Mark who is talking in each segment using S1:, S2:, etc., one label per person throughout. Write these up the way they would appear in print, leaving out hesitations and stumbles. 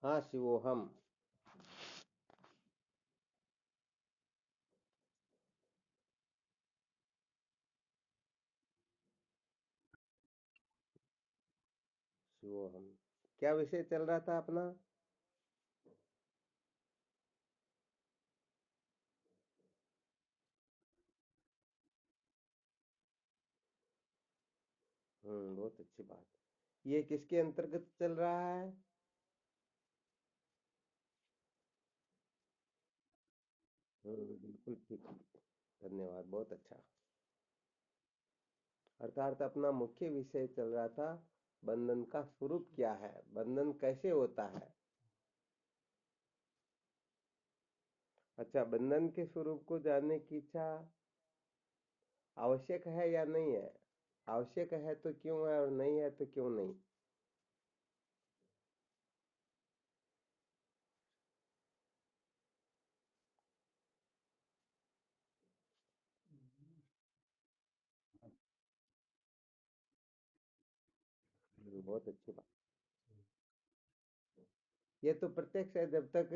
S1: हाँ शिवोहम। शिवोहम। क्या विषय चल रहा था अपना? बहुत अच्छी बात। ये किसके अंतर्गत चल रहा है? बिल्कुल ठीक। धन्यवाद, बहुत अच्छा। अर्थात अपना मुख्य विषय चल रहा था, बंधन का स्वरूप क्या है, बंधन कैसे होता है। अच्छा, बंधन के स्वरूप को जानने की इच्छा आवश्यक है या नहीं है? आवश्यक है तो क्यों है, और नहीं है तो क्यों नहीं? बहुत अच्छी बात। ये तो प्रत्यक्ष है, जब तक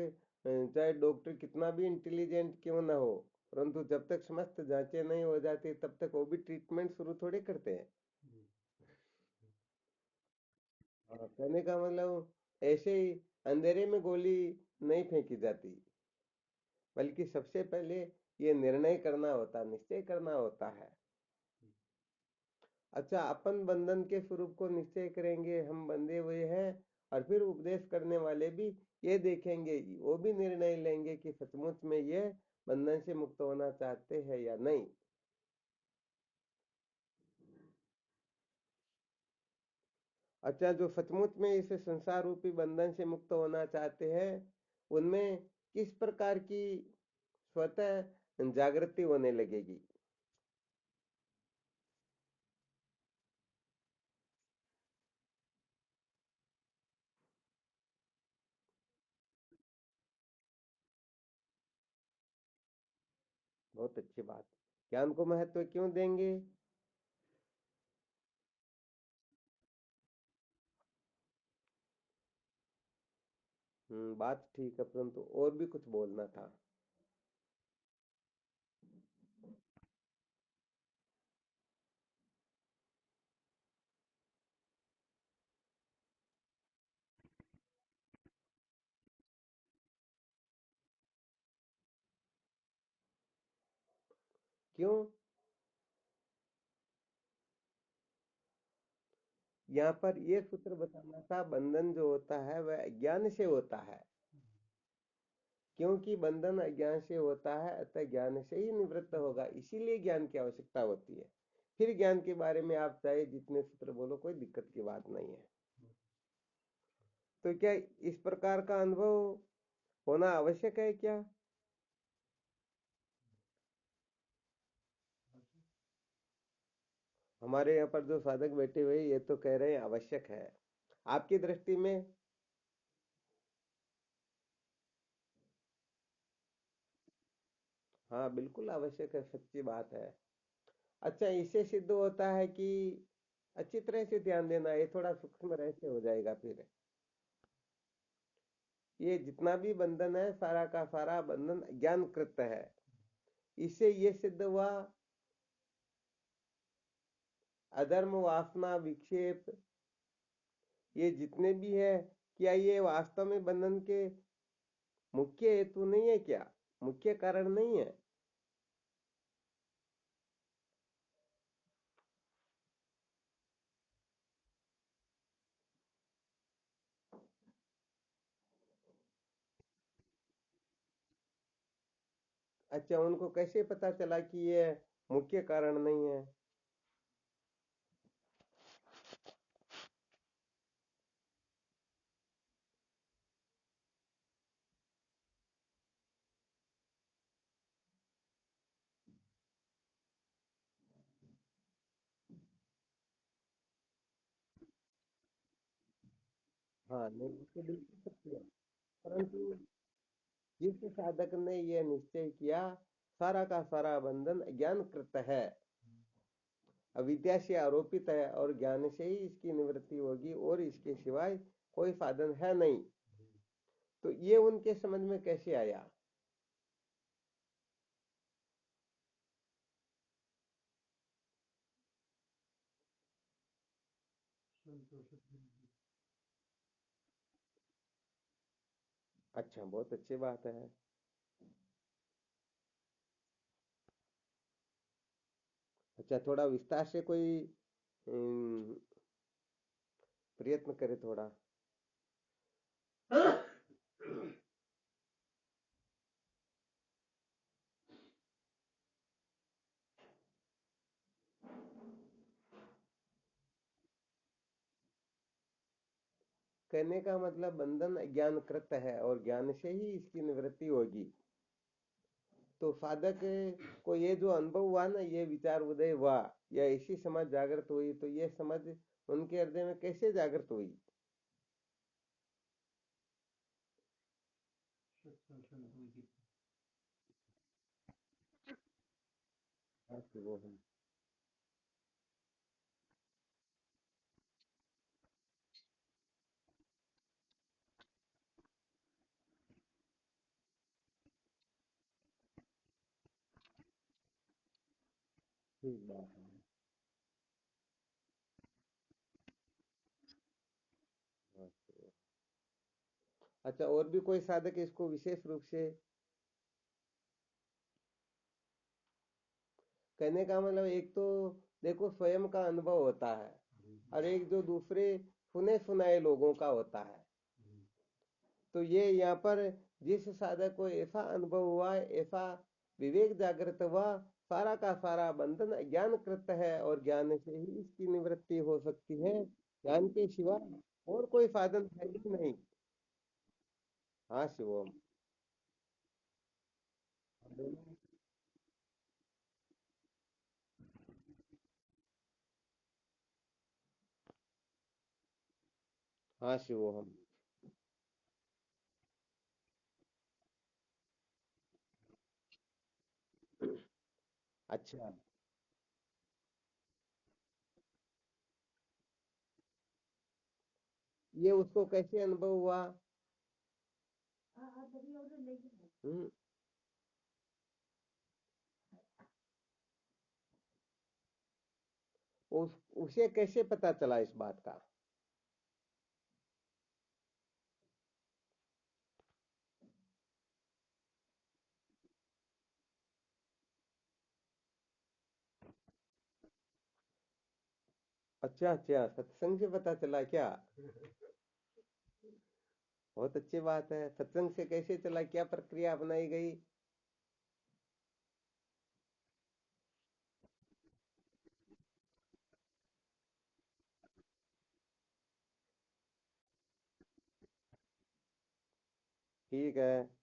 S1: चाहे डॉक्टर कितना भी इंटेलिजेंट क्यों ना हो, परंतु जब तक समस्त जांचें नहीं हो जाती तब तक वो भी ट्रीटमेंट शुरू थोड़े करते हैं। हाँ, कहने का मतलब ऐसे ही अंधेरे में गोली नहीं फेंकी जाती, बल्कि सबसे पहले ये निर्णय करना होता, निश्चय करना होता है। अच्छा, अपन बंधन के स्वरूप को निश्चय करेंगे, हम बंधे हुए हैं, और फिर उपदेश करने वाले भी ये देखेंगे, वो भी निर्णय लेंगे कि सचमुच में ये बंधन से मुक्त होना चाहते हैं या नहीं। अच्छा, जो सचमुच में इस संसार रूपी बंधन से मुक्त होना चाहते हैं, उनमें किस प्रकार की स्वतः जागृति होने लगेगी? बहुत अच्छी बात। ज्ञान को महत्व क्यों देंगे? बात ठीक है, परंतु और भी कुछ बोलना था। क्यों? यहाँ पर ये सूत्र बताना था, बंधन जो होता है वह अज्ञान से होता है। क्योंकि बंधन अज्ञान से होता है, अतः ज्ञान से ही निवृत्त होगा, इसीलिए ज्ञान की आवश्यकता होती है। फिर ज्ञान के बारे में आप चाहे जितने सूत्र बोलो, कोई दिक्कत की बात नहीं है। तो क्या इस प्रकार का अनुभव होना आवश्यक है क्या? हमारे यहाँ पर जो साधक बैठे हुए ये तो कह रहे हैं आवश्यक है। आपकी दृष्टि में? हाँ बिल्कुल आवश्यक है, सच्ची बात है। अच्छा, इससे सिद्ध होता है कि अच्छी तरह से ध्यान देना, ये थोड़ा सूक्ष्म रहस्य हो जाएगा फिर। ये जितना भी बंधन है, सारा का सारा बंधन ज्ञानकृत है। इससे ये सिद्ध हुआ, अधर्म, वासना, विक्षेप, ये जितने भी है, क्या ये वास्तव में बंधन के मुख्य हेतु नहीं है क्या, मुख्य कारण नहीं है? अच्छा, उनको कैसे पता चला कि ये मुख्य कारण नहीं है? हाँ नहीं, वो तो बिल्कुल सत्य है, परंतु जिस साधक ने यह निश्चय किया, सारा का सारा बंधन अज्ञानकृत है, अविद्या से आरोपित है, और ज्ञान से ही इसकी निवृत्ति होगी, और इसके सिवाय कोई साधन है नहीं। तो ये उनके समझ में कैसे आया? अच्छा, बहुत अच्छी बात है। अच्छा, थोड़ा विस्तार से कोई अम, प्रयत्न करे थोड़ा। कहने का मतलब बंधन ज्ञानकृत है और ज्ञान से ही इसकी निवृत्ति होगी। तो साधक को ये जो अनुभव हुआ ना, ये विचार उदय हुआ या ऐसी समझ जागृत हुई, तो ये समझ उनके हृदय में कैसे जागृत हुई? हाँ, तो वो हम ठीक बात है। हाँ, तो अच्छा, और भी कोई साधक इसको विशेष रूप से? कहने का मतलब एक तो देखो स्वयं का अनुभव होता है, और एक जो दूसरे सुने सुनाए लोगों का होता है। तो ये यहाँ पर जिस साधक को ऐसा अनुभव हुआ, ऐसा विवेक जागृत हुआ, सारा का सारा बंधन ज्ञानकृत है और ज्ञान से ही इसकी निवृत्ति हो सकती है। ज्ञान के सिवा और कोई साधन है ही नहीं। हाँ शिवम। हाँ शिवम। अच्छा, ये उसको कैसे अनुभव हुआ? हम्म, उसे कैसे पता चला इस बात का? अच्छा अच्छा, सत्संग से पता चला क्या? बहुत अच्छी बात है। सत्संग से कैसे चला, क्या प्रक्रिया अपनाई गई? ठीक है।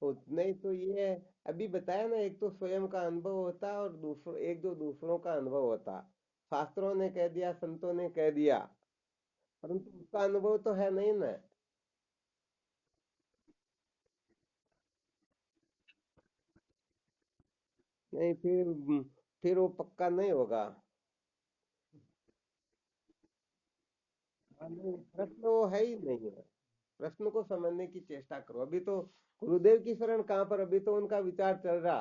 S1: तो नहीं तो ये अभी बताया ना, एक तो स्वयं का अनुभव होता और दूसरों, एक जो दूसरों का अनुभव होता। शास्त्रों ने कह दिया, संतों ने कह दिया, परंतु उसका अनुभव तो है नहीं ना। नहीं, फिर वो पक्का नहीं होगा। हाँ, नहीं, प्रश्न वो है ही नहीं है। प्रश्न को समझने की चेष्टा करो। अभी तो गुरुदेव की शरण कहाँ पर, अभी तो उनका विचार चल रहा।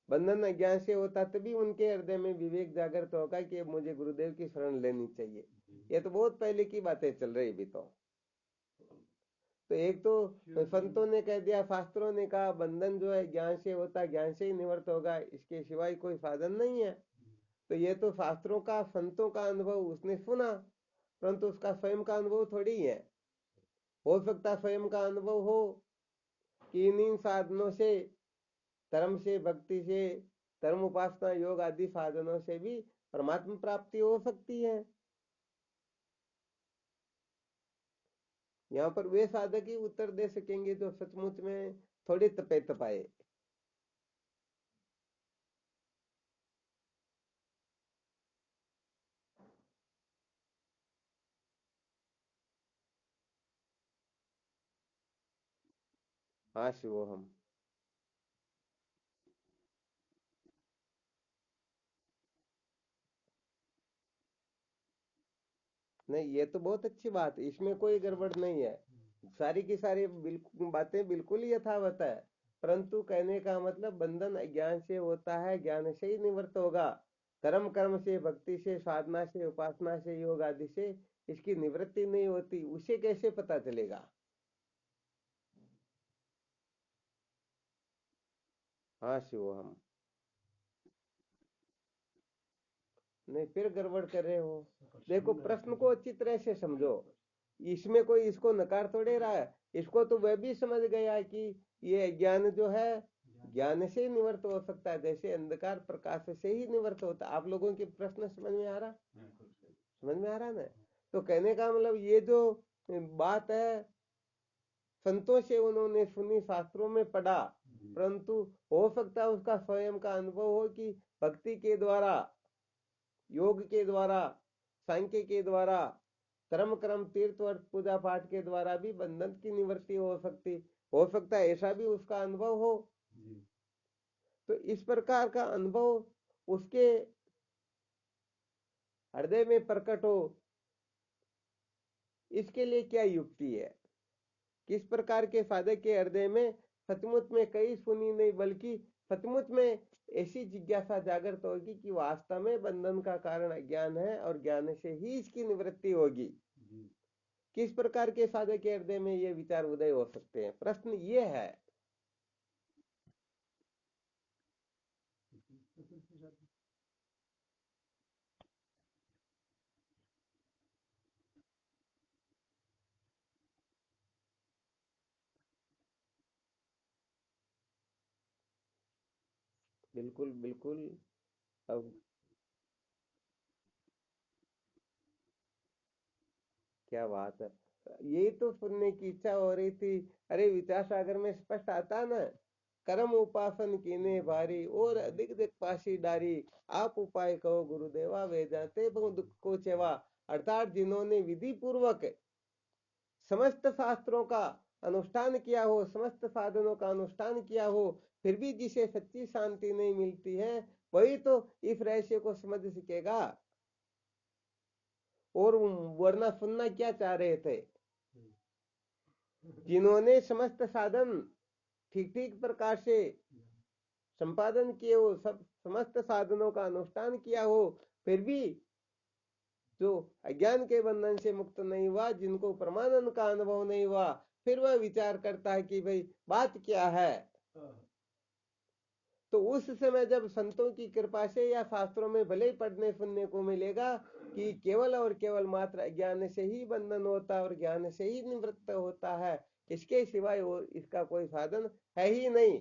S1: बंधन अज्ञान से होता तभी उनके हृदय में विवेक जागृत होगा कि अब मुझे गुरुदेव की शरण लेनी चाहिए। ये तो बहुत पहले की बातें चल रही अभी तो एक तो संतों ने कह दिया, शास्त्रों ने कहा, बंधन जो है ज्ञान से होता है, ज्ञान से ही निवृत्त होगा, इसके सिवाय कोई साधन नहीं है। तो ये तो शास्त्रों का, संतों का अनुभव उसने सुना, परंतु उसका स्वयं का अनुभव थोड़ी है। हो सकता स्वयं का अनुभव हो कि इन साधनों से, धर्म से, भक्ति से, धर्म उपासना योग आदि साधनों से भी परमात्मा प्राप्ति हो सकती है। यहाँ पर वे साधक ही उत्तर दे सकेंगे जो सचमुच में थोड़ी तपे तपाए। हाँ शिवोहम। नहीं, ये तो बहुत अच्छी बात है, इसमें कोई गड़बड़ नहीं है। सारी की सारी बिल्कुल बातें बिल्कुल ही यथावत है। परंतु कहने का मतलब बंधन ज्ञान से होता है, ज्ञान से ही निवृत्त होगा। कर्म कर्म से, भक्ति से, साधना से, उपासना से, योग आदि से इसकी निवृत्ति नहीं होती, उसे कैसे पता चलेगा? हाँ शिवोहम। नहीं, फिर गड़बड़ कर रहे हो। देखो, प्रश्न को अच्छी तरह से समझो। इसमें कोई इसको नकार थोड़े रहा है। इसको तो वह भी समझ गया कि ये ज्ञान जो है, ज्ञान से ही निवृत्त हो सकता है, जैसे अंधकार प्रकाश से ही निवृत्त होता है। आप लोगों के प्रश्न समझ में आ रहा? समझ में आ रहा ना? तो कहने का मतलब ये जो बात है, संतों से उन्होंने सुनी, शास्त्रों में पढ़ा, परंतु हो सकता है उसका स्वयं का अनुभव हो कि भक्ति के द्वारा, योग के द्वारा, सांख्य के द्वारा, कर्म कर्म तीर्थ और पूजा पाठ के द्वारा भी बंधन की निवृत्ति हो सकता है ऐसा भी उसका अनुभव हो। तो इस प्रकार का अनुभव उसके हृदय में प्रकट हो, इसके लिए क्या युक्ति है? किस प्रकार के साधक के हृदय में सचमुच में कहीं सुनी नहीं, बल्कि सचमुच में ऐसी जिज्ञासा जागृत होगी कि वास्तव में बंधन का कारण अज्ञान है और ज्ञान से ही इसकी निवृत्ति होगी। किस प्रकार के साधक के हृदय में ये विचार उदय हो सकते हैं? प्रश्न ये है। बिल्कुल बिल्कुल। अब क्या बात है, यही तो सुनने की इच्छा हो रही थी। अरे विचार सागर में स्पष्ट आता ना, कर्म उपासन कीने भारी और अधिक दिक पासी डारी, आप उपाय कहो गुरुदेवा, वे जाते बहु दुख को चेवा। अर्थात जिन्होंने विधि पूर्वक समस्त शास्त्रों का अनुष्ठान किया हो, समस्त साधनों का अनुष्ठान किया हो, फिर भी जिसे सच्ची शांति नहीं मिलती है, वही तो इस रहस्य को समझ सकेगा। और वरना सुनना क्या चाह रहे थे? जिन्होंने समस्त साधन ठीक ठीक प्रकार से संपादन किए हो, सब समस्त साधनों का अनुष्ठान किया हो, फिर भी जो अज्ञान के बंधन से मुक्त नहीं हुआ, जिनको परमानंद का अनुभव नहीं हुआ, फिर वह विचार करता है कि भाई बात क्या है। तो उस समय जब संतों की कृपा से या शास्त्रों में भले ही पढ़ने सुनने को मिलेगा कि केवल और केवल मात्र ज्ञान से ही बंधन होता है और ज्ञान से ही निवृत्त होता है, इसके सिवाय वो इसका कोई साधन है ही नहीं।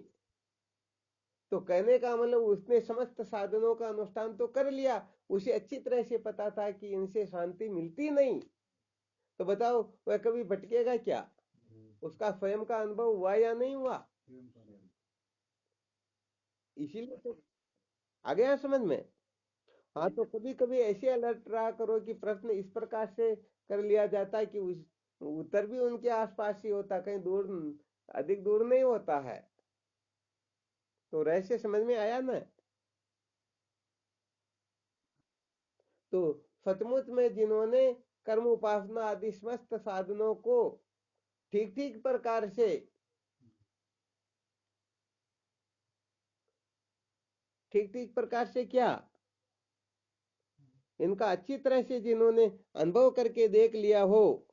S1: तो कहने का मतलब उसने समस्त साधनों का अनुष्ठान तो कर लिया, उसे अच्छी तरह से पता था कि इनसे शांति मिलती नहीं। तो बताओ वह कभी भटकेगा क्या? उसका स्वयं का अनुभव हुआ या नहीं हुआ? इसीलिए तो आ गया समझ में। हाँ, तो कभी कभी ऐसे अलर्ट रहा करो कि प्रश्न इस प्रकार से कर लिया जाता है कि उस उत्तर भी उनके आसपास ही होता, कहीं दूर, अधिक दूर नहीं होता है। तो रहस्य समझ में आया ना? तो सचमुच में जिन्होंने कर्म उपासना आदि समस्त साधनों को ठीक ठीक प्रकार से, ठीक ठीक प्रकार से क्या, इनका अच्छी तरह से जिन्होंने अनुभव करके देख लिया हो,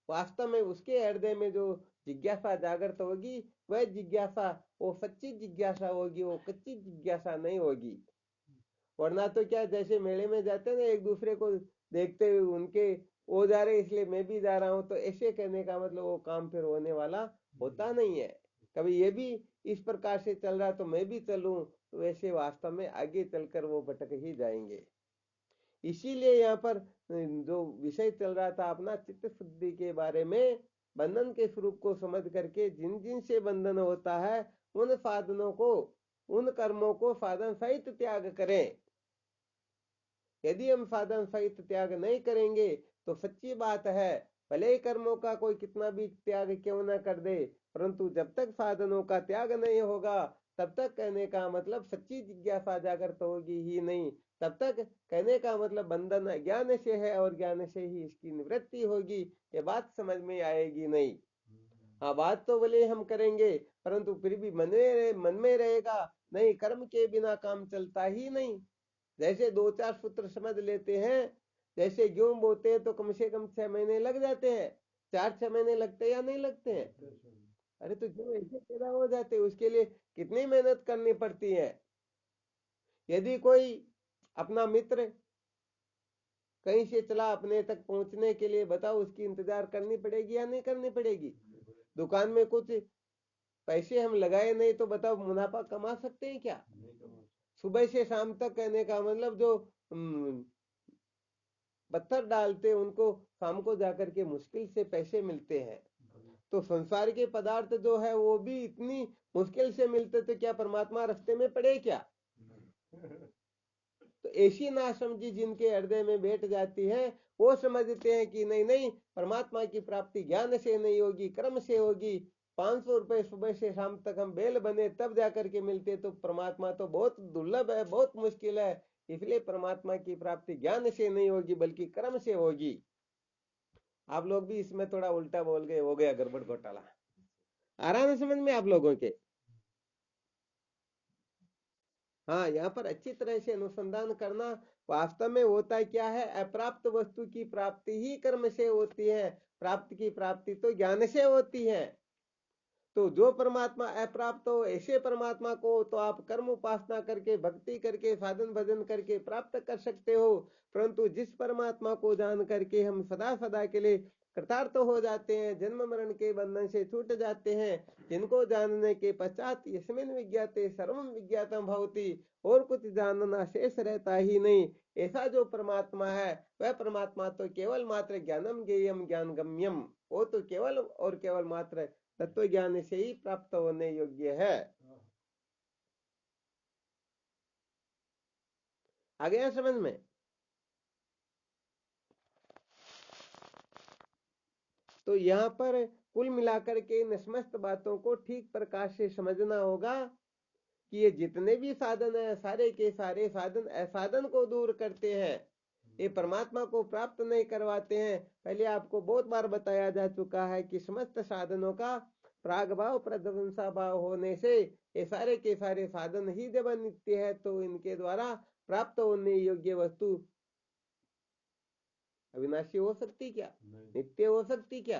S1: वास्तव में उसके हृदय में जो जिज्ञासा जागृत होगी, वह जिज्ञासा वो सच्ची जिज्ञासा होगी, वो कच्ची जिज्ञासा नहीं होगी। वरना तो क्या, जैसे मेले में जाते हैं ना, एक दूसरे को देखते हुए उनके वो जा रहे इसलिए मैं भी जा रहा हूं, तो ऐसे कहने का मतलब वो काम फिर होने वाला होता नहीं है। कभी ये भी इस प्रकार से चल रहा तो मैं भी चलूं, तो वैसे वास्तव में आगे चलकर वो भटक ही जाएंगे। इसीलिए यहाँ पर जो विषय चल रहा था अपना चित्त शुद्धि के बारे में, बंधन के स्वरूप को समझ करके जिन जिन से बंधन होता है, उन साधनों को, उन कर्मों को साधन सहित त्याग करें। यदि हम साधन सहित त्याग नहीं करेंगे तो सच्ची बात है भले ही कर्मों का कोई कितना भी त्याग क्यों ना कर दे, परंतु जब तक साधनों का त्याग नहीं होगा तब तक कहने का मतलब सच्ची जिज्ञासा जागृत होगी ही नहीं। तब तक कहने का मतलब बंधन ज्ञान से है और ज्ञान से ही इसकी निवृत्ति होगी, ये बात समझ में आएगी नहीं। हाँ, बात तो भले हम करेंगे परंतु फिर भी मन में रहेगा नहीं, कर्म के बिना काम चलता ही नहीं। जैसे 2-4 सूत्र समझ लेते हैं, जैसे गेहूं बोते हैं तो कम से कम 6 महीने लग जाते हैं, 4-6 महीने लगते हैं या नहीं लगते हैं? अरे तो गेहूं ऐसे पैदा हो जाते हैं, उसके लिए कितनी मेहनत करनी पड़ती है। यदि कोई अपना मित्र कहीं से चला अपने तक पहुंचने के लिए, बताओ उसकी इंतजार करनी पड़ेगी या नहीं करनी पड़ेगी? दुकान में कुछ पैसे हम लगाए नहीं तो बताओ मुनाफा कमा सकते हैं क्या? सुबह से शाम तक कहने का मतलब जो पत्थर डालते उनको शाम को जाकर के मुश्किल से पैसे मिलते हैं। तो संसार के पदार्थ जो है वो भी इतनी मुश्किल से मिलते तो क्या परमात्मा रास्ते में पड़े क्या? तो ऐसी नासमझी जिनके हृदय में बैठ जाती है वो समझते हैं कि नहीं नहीं, परमात्मा की प्राप्ति ज्ञान से नहीं होगी, कर्म से होगी। 500 रुपए सुबह से शाम तक हम बेल बने तब जाकर के मिलते, तो परमात्मा तो बहुत दुर्लभ है, बहुत मुश्किल है। इसलिए परमात्मा की प्राप्ति ज्ञान से नहीं होगी बल्कि कर्म से होगी। आप लोग भी इसमें थोड़ा उल्टा बोल गए, हो गया गड़बड़ घोटाला। आ रहा है समझ में आप लोगों के? हाँ, यहाँ पर अच्छी तरह से अनुसंधान करना। वास्तव में होता क्या है, अप्राप्त वस्तु की प्राप्ति ही कर्म से होती है, प्राप्त की प्राप्ति तो ज्ञान से होती है। तो जो परमात्मा अप्राप्त हो ऐसे परमात्मा को तो आप कर्म उपासना करके, भक्ति करके, साधन भजन करके प्राप्त कर सकते हो। परंतु जिस परमात्मा को जान करके हम सदा सदा के लिए कृतार्थ हो जाते हैं, जन्म मरण के बंधन से छूट जाते हैं, जिनको जानने के पश्चात यस्मिन् विज्ञाते सर्वं विज्ञातम भवति, और कुछ जानना शेष रहता ही नहीं, ऐसा जो परमात्मा है वह परमात्मा तो केवल मात्र ज्ञानम ज्ञेयम ज्ञान गम्यम, वो तो केवल और केवल मात्र तत्व ज्ञान से ही प्राप्त होने योग्य है। आ गया समझ में? तो यहाँ पर कुल मिलाकर के इन समस्त बातों को ठीक प्रकार से समझना होगा कि ये जितने भी साधन है सारे के सारे साधन असाधन को दूर करते हैं, ये परमात्मा को प्राप्त नहीं करवाते हैं। पहले आपको बहुत बार बताया जा चुका है कि समस्त साधनों का प्राग भाव प्रध्वंसा भाव होने से ये सारे के सारे साधन ही जब नित्य है तो इनके द्वारा प्राप्त होने योग्य वस्तु अविनाशी हो सकती क्या? नित्य हो सकती क्या?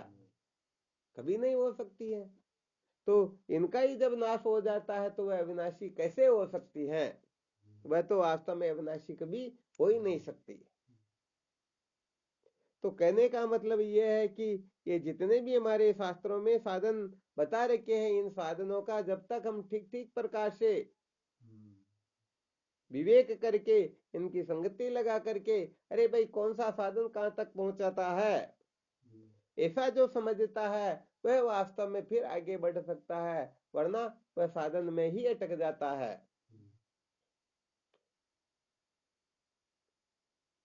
S1: कभी नहीं हो सकती है। तो इनका ही जब नाश हो जाता है तो वह अविनाशी कैसे हो सकती है? वह तो वास्तव में अविनाशी कभी हो ही नहीं सकती। तो कहने का मतलब यह है कि ये जितने भी हमारे शास्त्रों में साधन बता रखे हैं, इन साधनों का जब तक हम ठीक ठीक प्रकार से विवेक करके, इनकी संगति लगा करके, अरे भाई कौन सा साधन कहाँ तक पहुंचाता है, ऐसा जो समझता है वह वास्तव में फिर आगे बढ़ सकता है, वरना वह साधन में ही अटक जाता है।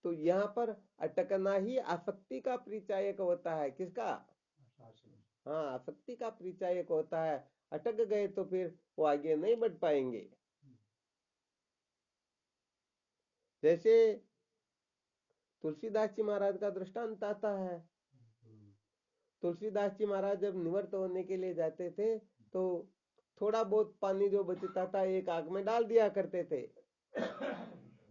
S1: तो यहाँ पर अटकना ही आसक्ति का परिचायक होता है। किसका? हाँ, आसक्ति का परिचायक होता है। अटक गए तो फिर वो आगे नहीं बढ़ पाएंगे। जैसे तुलसीदास जी महाराज का दृष्टांत आता है। तुलसीदास जी महाराज जब निवृत्त होने के लिए जाते थे तो थोड़ा बहुत पानी जो बचता था एक आग में डाल दिया करते थे।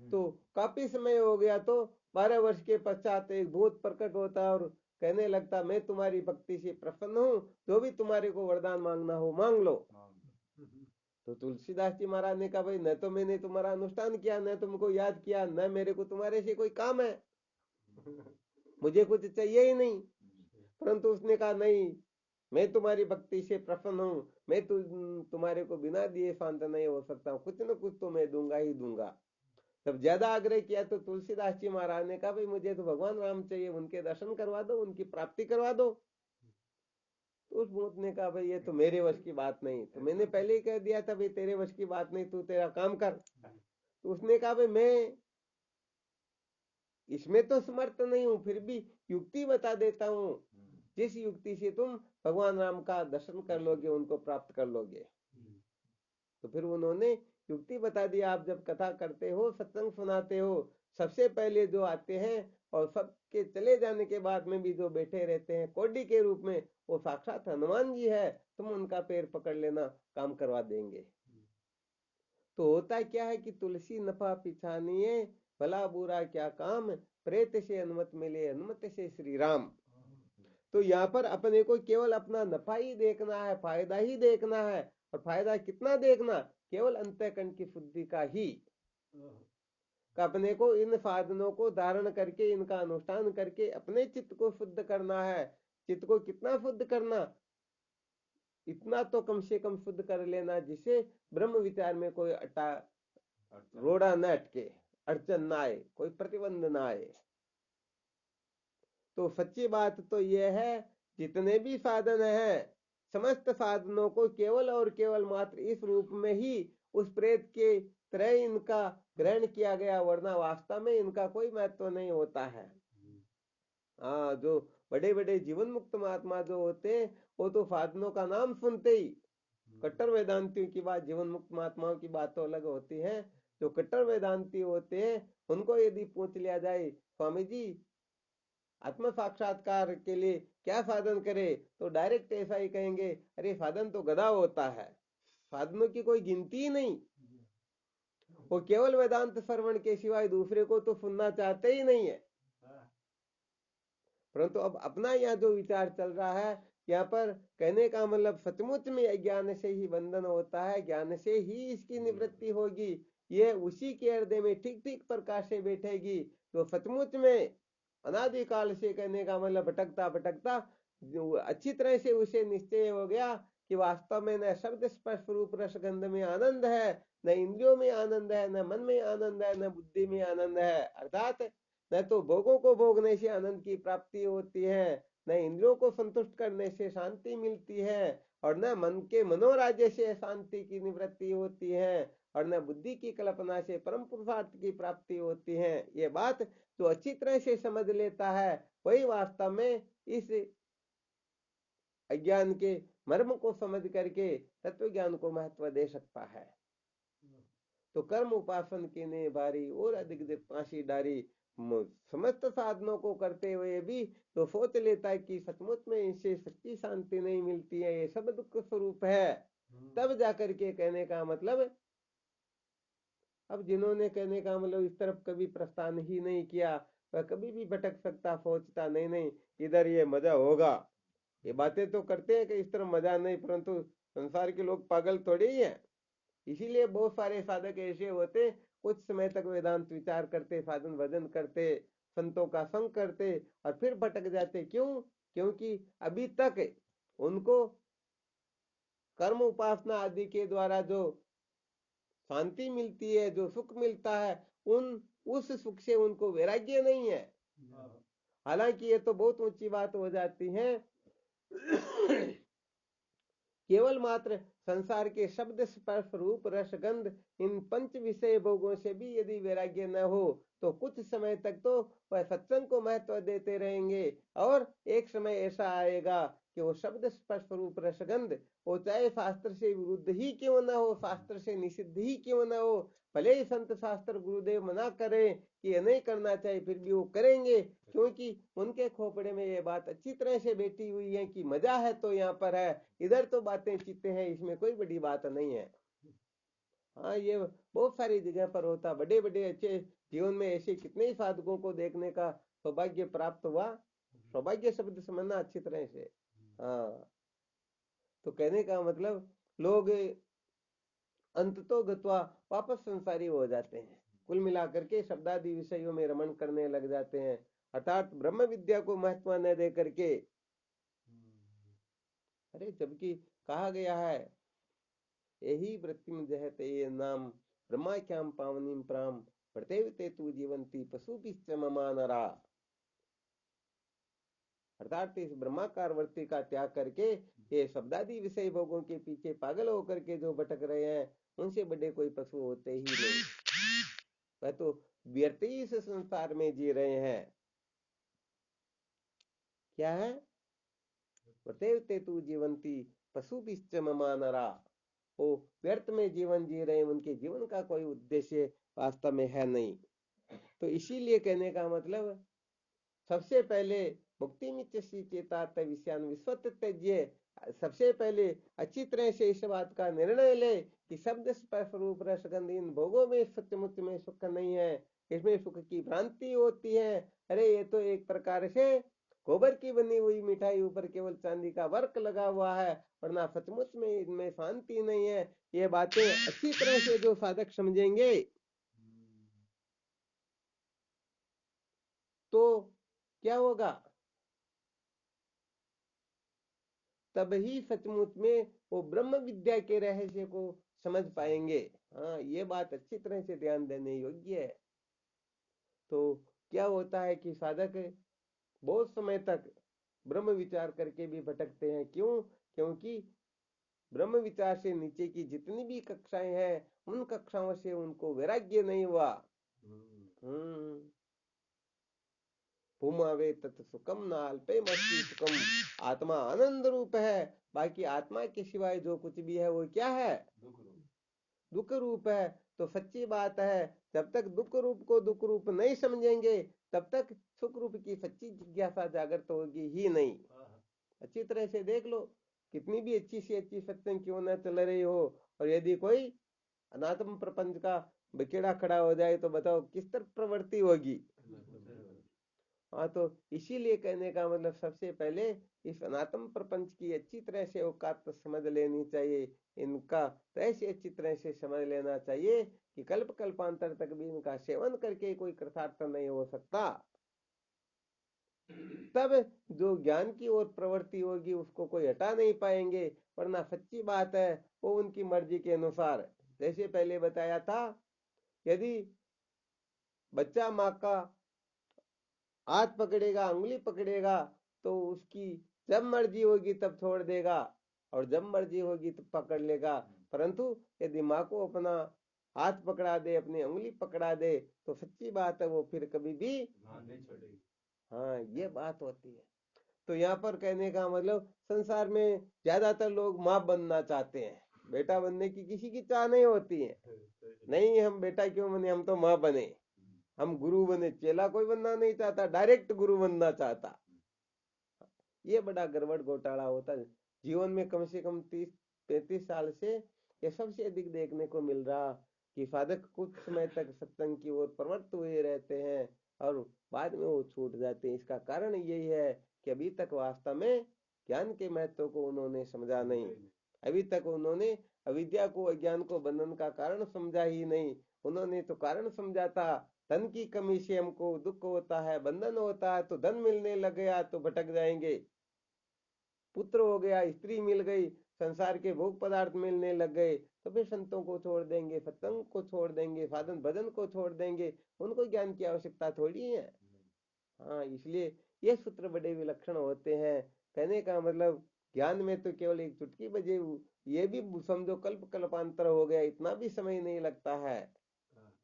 S1: तो काफी समय हो गया तो 12 वर्ष के पश्चात एक भूत प्रकट होता और कहने लगता, मैं तुम्हारी भक्ति से प्रसन्न हूँ, जो भी तुम्हारे को वरदान मांगना हो मांग लो। तो तुलसीदास जी महाराज ने कहा, भाई न तो मैंने तुम्हारा अनुष्ठान किया, न तुमको याद किया, न मेरे को तुम्हारे से कोई काम है, मुझे कुछ चाहिए ही नहीं। परंतु उसने कहा, नहीं, मैं तुम्हारी भक्ति से प्रसन्न हूँ, मैं तुम्हारे को बिना दिए शांत नहीं हो सकता हूँ, कुछ न कुछ तो मैं दूंगा ही दूंगा। तब ज्यादा आग्रह किया तो तुलसीदास जी महाराज ने कहा, भाई मुझे तो भगवान राम चाहिए, उनके दर्शन करवा दो, उनकी प्राप्ति करवा दो। तो उस भूत ने कहा, भाई ये तो मेरे वश की बात नहीं, तो मैंने पहले ही कह दिया था भाई तेरे वश की बात नहीं, तू तेरा काम कर। तो उसने कहा, भाई मैं इसमें तो समर्थ नहीं हूं, फिर भी युक्ति बता देता हूं। जिस युक्ति से तुम भगवान राम का दर्शन कर लोगे, उनको प्राप्त कर लोगे। तो फिर उन्होंने युक्ति बता दिया। आप जब कथा करते हो, सत्संग सुनाते हो, सबसे पहले जो आते हैं और सबके चले जाने के बाद में भी जो बैठे रहते हैं कोडी के रूप में, वो साक्षात हनुमान जी है। तुम उनका पैर पकड़ लेना, काम करवा देंगे। तो होता क्या है कि तुलसी नफा पिछानिए, भला बुरा क्या काम, प्रेत से अनुमत मिले, अनुमत से श्री राम। तो यहाँ पर अपने को केवल अपना नफा ही देखना है, फायदा ही देखना है। और फायदा कितना देखना, केवल अंतःकरण की शुद्धि का ही। अपने को इन साधनों को धारण करके, इनका अनुष्ठान करके अपने चित्त को शुद्ध करना है। चित्त को कितना शुद्ध करना, इतना तो कम से कम शुद्ध कर लेना जिसे ब्रह्म विचार में कोई रोड़ा न अटके, अड़चन ना आए, कोई प्रतिबंध ना आए। तो सच्ची बात तो यह है, जितने भी साधन हैं, समस्त साधनों को केवल और केवल मात्र इस रूप में ही उस प्रेत के तरह इनका ग्रहण किया गया, वरना वास्तव में इनका कोई महत्व नहीं होता है। हाँ, जो बड़े बड़े जीवन मुक्त महात्मा जो होते हैं, वो तो साधनों का नाम सुनते ही, कट्टर वेदांतियों की बात, जीवन मुक्त महात्माओं की बात तो अलग होती है। जो कट्टर वेदांती होते हैं, उनको यदि पूछ लिया जाए, स्वामी जी आत्म साक्षात्कार के लिए क्या साधन करे, तो डायरेक्ट ऐसा ही कहेंगे, अरे साधन तो गधा होता है, साधनों की कोई गिनती ही नहीं। वो केवल वेदांत श्रवण के सिवाय दूसरे को तो सुनना चाहते ही नहीं है। परंतु अब अपना यहाँ जो विचार चल रहा है, यहाँ पर कहने का मतलब सचमुच में अज्ञान से ही बंधन होता है, ज्ञान से ही इसकी निवृत्ति होगी। ये उसी के हृदय में ठीक ठीक प्रकाश से बैठेगी। तो सचमुच में अनादिकाल से, कहने का मतलब भटकता भटकता अच्छी तरह से उसे निश्चय हो गया कि वास्तव में न शब्द स्पर्श रूप रसगंध में आनंद है, न इंद्रियों में आनंद है, न मन में आनंद है, न बुद्धि में आनंद है। अर्थात न तो भोगों को भोगने से आनंद की प्राप्ति होती है, न इंद्रियों को संतुष्ट करने से शांति मिलती है, और न मन के मनोराज्य से शांति की निवृत्ति होती है, और न बुद्धि की कल्पना से परम पुरुषार्थ की प्राप्ति होती है। ये बात जो अच्छी तरह से समझ लेता है, वही वास्तव में इस अज्ञान के मर्म को समझ करके तत्व ज्ञान को महत्व दे सकता है। तो कर्म उपासन की ने बारी और अधिक फांसी डारी, समस्त साधनों को करते हुए भी तो सोच लेता है कि सचमुच में इनसे सच्ची शांति नहीं मिलती है, ये सब दुख स्वरूप है। तब जाकर के कहने का मतलब, अब जिन्होंने कहने का मतलब इस तरफ कभी प्रस्थान ही नहीं किया, वह कभी भी भटक सकता, सोचता नहीं नहीं इधर ये मजा होगा। ये बातें तो करते हैं कि इस तरह मजा नहीं, परंतु संसार के लोग पागल थोड़े ही है। इसीलिए बहुत सारे साधक ऐसे होते, कुछ समय तक वेदांत विचार करते, साधन भजन करते, संतों का संग करते, और फिर भटक जाते। क्यों? क्योंकि अभी तक उनको कर्म उपासना आदि के द्वारा जो शांति मिलती है, जो सुख मिलता है, उस सुख से उनको वैराग्य नहीं है। हालांकि ये तो बहुत ऊंची बात हो जाती है। केवल मात्र संसार के शब्द स्पर्श रूप रसगंध इन पंच विषय भोगों से भी यदि वैराग्य न हो, तो कुछ समय तक तो वह सत्संग को महत्व देते रहेंगे, और एक समय ऐसा आएगा कि वो शब्द स्पर्श रूप रसगंध, वो चाहे शास्त्र से विरुद्ध ही क्यों न हो, शास्त्र से निषिद्ध ही क्यों न हो, भले ही संत शास्त्र गुरुदेव मना करें कि ये नहीं करना चाहिए, फिर भी वो करेंगे, क्योंकि उनके खोपड़े में ये बात अच्छी तरह से बैठी हुई है कि मजा है तो यहाँ पर है, इधर तो बातें चित्ते हैं, इसमें कोई बड़ी बात नहीं है। हाँ, ये बहुत सारी जगह पर होता। बड़े बड़े अच्छे जीवन में ऐसे कितने ही साधकों को देखने का सौभाग्य प्राप्त हुआ। सौभाग्य शब्द समझना अच्छी तरह से। हाँ, तो कहने का मतलब लोग अंत तो गत्वा वापस संसारी हो जाते हैं, कुल मिलाकर के शब्दादि विषयों में रमण करने लग जाते हैं, अर्थात ब्रह्म विद्या को महत्व न दे करके। अरे जबकि कहा गया है, यही वृत्तिम जहते ये नाम ब्रह्माख्याम पावनीम प्राम प्रतेवते तु जीवंती पशु ममानरा। अर्थात इस ब्रह्माकार वृत्ति का त्याग करके ये शब्दादि विषय भोगों के पीछे पागल होकर के जो भटक रहे हैं, उनसे बड़े कोई पशु होते ही नहीं। वह तो व्यर्थ ही इस संसार में जी रहे हैं। क्या है? वर्तेते तु जीवंती पशु पिश्च ममा नरा। वो व्यर्थ में जीवन जी रहे हैं, उनके जीवन का कोई उद्देश्य वास्तव में है नहीं। तो इसीलिए कहने का मतलब सबसे पहले मुक्ति मिच्छसि चेतात विषयान विश्वत त्यज्य। सबसे पहले अच्छी तरह से इस बात का निर्णय ले कि शब्द स्पर्श रूप रसगंध इन भोगों में सत्यमुच में सुख नहीं है, इसमें सुख की भ्रांति होती है। अरे ये तो एक प्रकार से गोबर की बनी हुई मिठाई, ऊपर केवल चांदी का वर्क लगा हुआ है, वरना सचमुच में इनमें शांति नहीं है। ये बातें अच्छी तरह से जो साधक समझेंगे तो क्या होगा, तब ही सचमुच में वो ब्रह्म विद्या के रहस्य को समझ पाएंगे। हाँ, ये बात अच्छी तरह से ध्यान देने योग्य है। तो क्या होता है कि साधक बहुत समय तक ब्रह्म विचार करके भी भटकते हैं। क्यों? क्योंकि ब्रह्म विचार से नीचे की जितनी भी कक्षाएं हैं, उन कक्षाओं से उनको वैराग्य नहीं हुआ। भूमावे तत् सुखम न अल्पे मस्ती सुखम। आत्मा आनंद रूप है, बाकी आत्मा के सिवाय जो कुछ भी है वो क्या है? दुख रूप है। तो सच्ची बात है, जब तक दुख रूप को दुख रूप नहीं समझेंगे, तब तक सुख रूप की सच्ची जिज्ञासा जागृत होगी ही नहीं। अच्छी तरह से देख लो, कितनी भी अच्छी सी अच्छी सत्संग क्यों न चल रही हो, और यदि कोई अनात्म प्रपंच का बकेड़ा खड़ा हो जाए तो बताओ किस तरफ प्रवृत्ति होगी? हाँ, तो इसीलिए कहने का मतलब सबसे पहले इस अनात्म प्रपंच की अच्छी तरह से औकात समझ लेनी चाहिए। इनका ऐसे अच्छी तरह से समझ लेना चाहिए कि कल्प कल्पांतर तक भी इनका सेवन करके कोई कृतार्थ नहीं हो सकता। तब जो ज्ञान की ओर प्रवृत्ति होगी उसको कोई हटा नहीं पाएंगे, वरना सच्ची बात है वो उनकी मर्जी के अनुसार। जैसे पहले बताया था, यदि बच्चा माँ का हाथ पकड़ेगा, उंगली पकड़ेगा, तो उसकी जब मर्जी होगी तब छोड़ देगा, और जब मर्जी होगी तब पकड़ लेगा। परंतु यदि माँ को अपना हाथ पकड़ा दे, अपनी उंगली पकड़ा दे, तो सच्ची बात है वो फिर कभी भी नहीं छोड़ेगी। हाँ, ये बात होती है। तो यहाँ पर कहने का मतलब संसार में ज्यादातर लोग माँ बनना चाहते हैं, बेटा बनने की किसी की चाह नहीं होती है। नहीं, हम बेटा क्यों बने, हम तो माँ बने, हम गुरु बने। चेला कोई बनना नहीं चाहता, डायरेक्ट गुरु बनना चाहता। ये बड़ा गड़बड़ घोटाला होता है। जीवन में कम से कम 30-35 साल से ये सबसे अधिक देखने को मिल रहा कि साधक कुछ समय तक सत्संग की ओर प्रवृत्त हुए रहते हैं और बाद में वो छूट जाते हैं। इसका कारण यही है कि अभी तक वास्तव में ज्ञान के महत्व को उन्होंने समझा नहीं। अभी तक उन्होंने अविद्या को, अज्ञान को, बंधन का कारण समझा ही नहीं। उन्होंने तो कारण समझा था, धन की कमी से हमको दुख होता है, बंधन होता है, तो धन मिलने लग गया तो भटक जाएंगे, पुत्र हो गया, स्त्री मिल गई, संसार के भोग पदार्थ मिलने लग गए, तो फिर संतों को छोड़ देंगे, सत्संग को छोड़ देंगे, साधन भजन को छोड़ देंगे। उनको ज्ञान की आवश्यकता थोड़ी है। हाँ, इसलिए ये सूत्र बड़े विलक्षण होते हैं। कहने का मतलब ज्ञान में तो केवल एक चुटकी बजे, ये भी समझो कल्प कल्पांतर हो गया, इतना भी समय नहीं लगता है,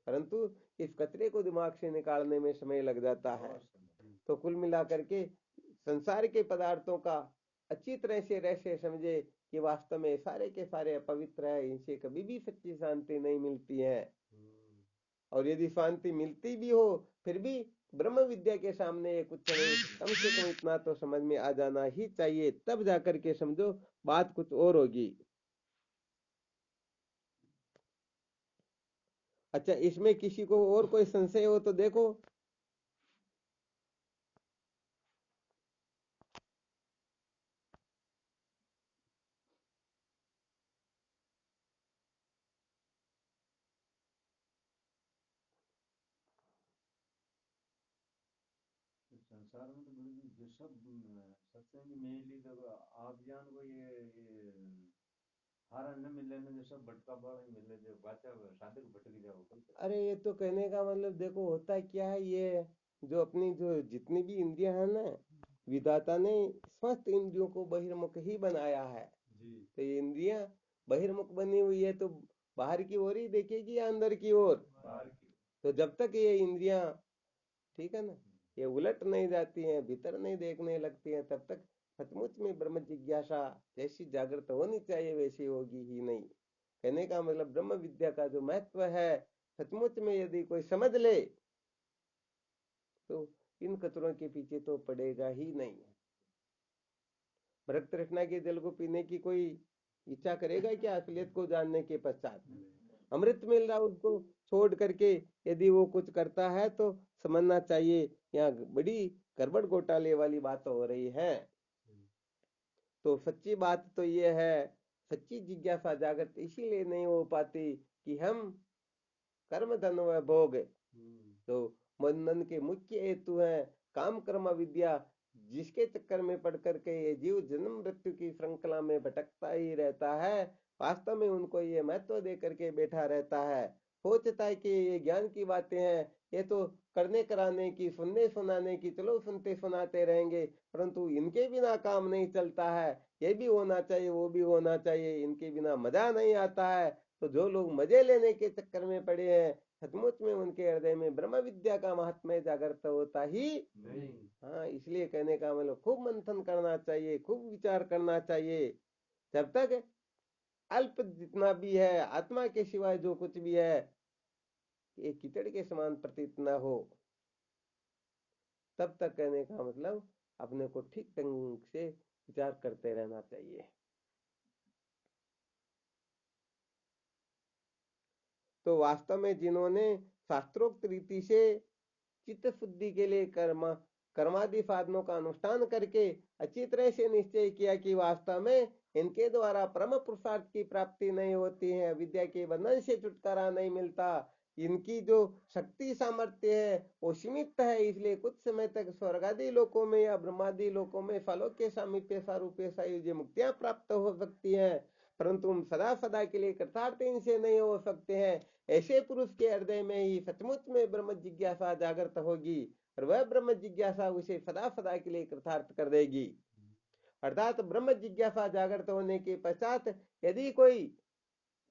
S1: परंतु इस कचरे को दिमाग से निकालने में समय लग जाता है। तो कुल मिलाकर के संसार के पदार्थों का अच्छी तरह से रहस्य समझे कि वास्तव में सारे के सारे अपवित्र है, इनसे कभी भी सच्ची शांति नहीं मिलती है। और यदि शांति मिलती भी हो, फिर भी ब्रह्म विद्या के सामने ये कुछ नहीं। कम से कम इतना तो समझ में आ जाना ही चाहिए, तब जाकर के समझो बात कुछ और होगी। अच्छा, इसमें किसी को और कोई संशय हो तो देखो।
S2: संसार में तो जो सब सत्संग मेनली तो आप जान को ये हारा न मिलने जो सब भटका पड़ा मिले जो बाचा साधक भटक जाओ।
S1: अरे ये तो कहने का मतलब देखो होता क्या है, ये जो अपनी जो जितनी भी इंद्रियां है ना, विधाता ने स्वस्थ इंद्रियों को बहिर्मुख ही बनाया है। तो ये इंद्रियां बहिर्मुख बनी हुई है, तो बाहर की ओर ही देखेगी या अंदर की ओर? तो जब तक ये इंद्रियां, ठीक है ना, ये उलट नहीं जाती हैं, भीतर नहीं देखने लगती हैं, तब तक सचमुच में ब्रह्म जिज्ञासा जैसी जागृत होनी चाहिए वैसी होगी ही नहीं। कहने का मतलब ब्रह्म विद्या का जो महत्व है सचमुच में यदि कोई समझ ले तो इन कचरों के पीछे तो पड़ेगा ही नहीं। भरत तृष्णा के जल को पीने की कोई इच्छा करेगा क्या असलियत को जानने के पश्चात? अमृत मिल रहा उसको छोड़ करके यदि वो कुछ करता है तो समझना चाहिए यहाँ बड़ी गड़बड़ घोटाले वाली बात हो रही है। तो सच्ची बात तो ये है, सच्ची जिज्ञासा जागृत इसीलिए नहीं हो पाती कि हम कर्म धन व भोग तो बंधन के मुख्य हेतु है काम कर्म विद्या, जिसके चक्कर में पड़ करके ये जीव जन्म मृत्यु की श्रृंखला में भटकता ही रहता है। वास्तव में उनको ये महत्व दे करके बैठा रहता है, सोचता है कि ये ज्ञान की बातें हैं, ये तो करने कराने की सुनने सुनाने की, चलो सुनते सुनाते रहेंगे, परंतु इनके बिना काम नहीं चलता है। ये भी होना चाहिए वो भी होना चाहिए, इनके बिना मजा नहीं आता है। तो जो लोग मजे लेने के चक्कर में पड़े हैं सचमुच में उनके हृदय में ब्रह्म विद्या का महात्म्य जागृत होता ही नहीं। हाँ, इसलिए कहने का मतलब खूब मंथन करना चाहिए, खूब विचार करना चाहिए। जब तक अल्प जितना भी है आत्मा के सिवाय जो कुछ भी है ये कीचड़ के समान प्रतीत न हो, तब तक कहने का मतलब अपने को ठीक ढंग से विचार करते रहना चाहिए। तो वास्तव में जिन्होंने शास्त्रोक्त रीति से चित्त शुद्धि के लिए कर्मादि साधनों का अनुष्ठान करके अच्छी तरह से निश्चय किया कि वास्तव में इनके द्वारा परम पुरुषार्थ की प्राप्ति नहीं होती है, विद्या के बंधन से छुटकारा नहीं मिलता, इनकी जो शक्ति सामर्थ्य है वो सीमित है, इसलिए कुछ समय तक स्वर्गादि लोकों में या ब्रह्मादि लोकों में फलों के सामीप्य सारूप्य सायुज्य मुक्तियां प्राप्त हो सकती हैं, परंतु हम सदा सदा के लिए कृतार्थ इनसे नहीं हो सकते हैं। ऐसे पुरुष के हृदय में ही सचमुच में ब्रह्म जिज्ञासा जागृत होगी और वह ब्रह्म जिज्ञासा उसे सदा सदा के लिए कृतार्थ कर देगी। अर्थात ब्रह्म जिज्ञासा जागृत होने के पश्चात यदि कोई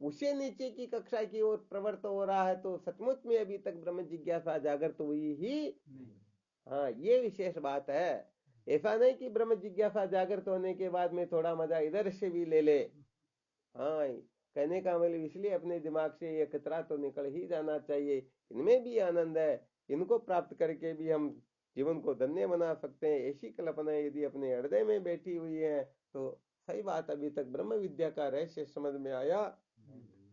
S1: उससे नीचे की कक्षा की ओर प्रवृत्त हो रहा है तो सचमुच में अभी तक ब्रह्म जिज्ञासा जागृत हुई ही नहीं। हाँ, ये विशेष बात है। ऐसा नहीं कि ब्रह्म जिज्ञासा जागृत होने के बाद में थोड़ा मजा इधर से भी ले ले। हाँ, कहने का मतलब इसलिए अपने दिमाग से ये कचरा तो निकल ही जाना चाहिए, इनमें भी आनंद है, इनको प्राप्त करके भी हम जीवन को धन्य बना सकते हैं। ऐसी कल्पना यदि अपने हृदय में बैठी हुई है तो सही बात अभी तक ब्रह्म विद्या का रहस्य समझ में आया?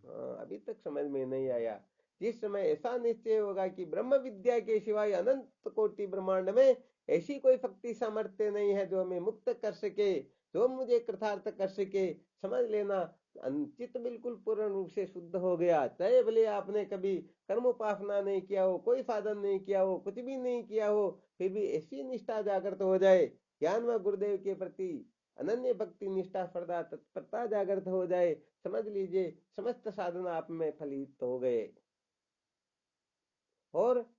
S1: अभी तक समझ में नहीं आया। जिस समय ऐसा निश्चय होगा कि ब्रह्म विद्या के सिवाय अनंत कोटि ब्रह्मांड में ऐसी कोई शक्ति सामर्थ्य नहीं है जो हमें मुक्त कर सके, जो मुझे कृतार्थ कर सके, समझ लेना चित्त बिल्कुल पूर्ण रूप से शुद्ध हो गया। चाहे भले आपने कभी कर्म उपासना नहीं किया हो, कोई साधन नहीं किया हो, कुछ भी नहीं किया हो, फिर भी ऐसी निष्ठा जागृत हो जाए, ज्ञान व गुरुदेव के प्रति अनन्य भक्ति निष्ठा श्रद्धा तत्परता जागृत हो जाए, समझ लीजिए समस्त साधन आप में फलित हो गए। और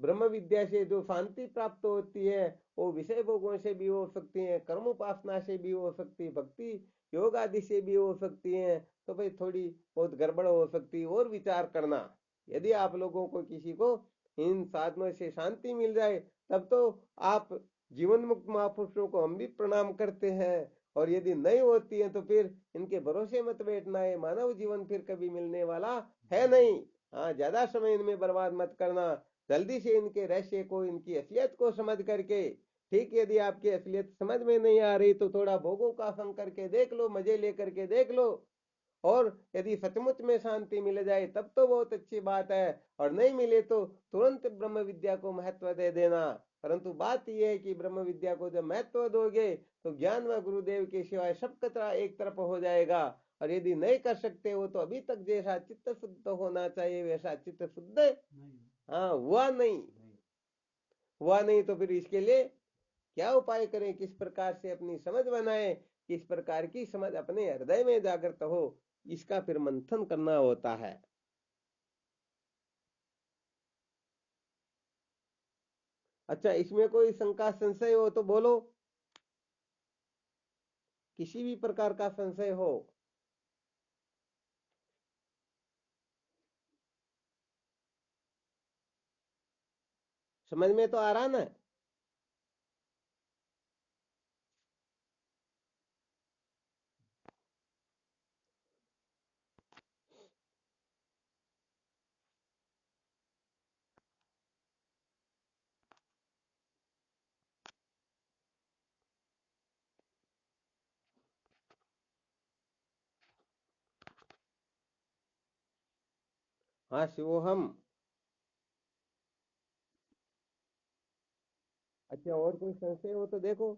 S1: ब्रह्म विद्या से जो शांति प्राप्त होती है वो विषय भोगों से भी हो सकती है, कर्म उपासना से भी हो सकती है, भक्ति योग आदि से भी हो सकती है। तो भाई थोड़ी बहुत गड़बड़ हो सकती है, और विचार करना। यदि आप लोगों को किसी को इन साधनों से शांति मिल जाए तब तो आप जीवन मुक्त महापुरुषों को हम भी प्रणाम करते हैं, और यदि नहीं होती है तो फिर इनके भरोसे मत बैठना है, मानव जीवन फिर कभी मिलने वाला है नहीं। हाँ, ज्यादा समय इनमें बर्बाद मत करना, जल्दी से इनके रहस्य को, इनकी असलियत को समझ करके, ठीक यदि आपकी असलियत समझ में नहीं आ रही तो थोड़ा भोगों का संग करके देख लो, मजे लेकर के देख लो, और यदि सचमुच में शांति मिल जाए तब तो बहुत अच्छी बात है, और नहीं मिले तो तुरंत ब्रह्म विद्या को महत्व दे देना। परंतु बात यह है कि ब्रह्म विद्या को जब महत्व दोगे तो ज्ञान व गुरुदेव के सिवाय सब कचरा एक तरफ हो जाएगा, और यदि नहीं कर सकते हो तो अभी तक जैसा चित्त शुद्ध होना चाहिए वैसा चित्त शुद्ध हाँ हुआ नहीं तो फिर इसके लिए क्या उपाय करें, किस प्रकार से अपनी समझ बनाएं, किस प्रकार की समझ अपने हृदय में जागृत हो, इसका फिर मंथन करना होता है। अच्छा, इसमें कोई शंका संशय हो तो बोलो, किसी भी प्रकार का संशय हो। समझ में तो आ रहा ना? हाँ शिवोहम। अच्छा, और कोई संशय हो तो देखो।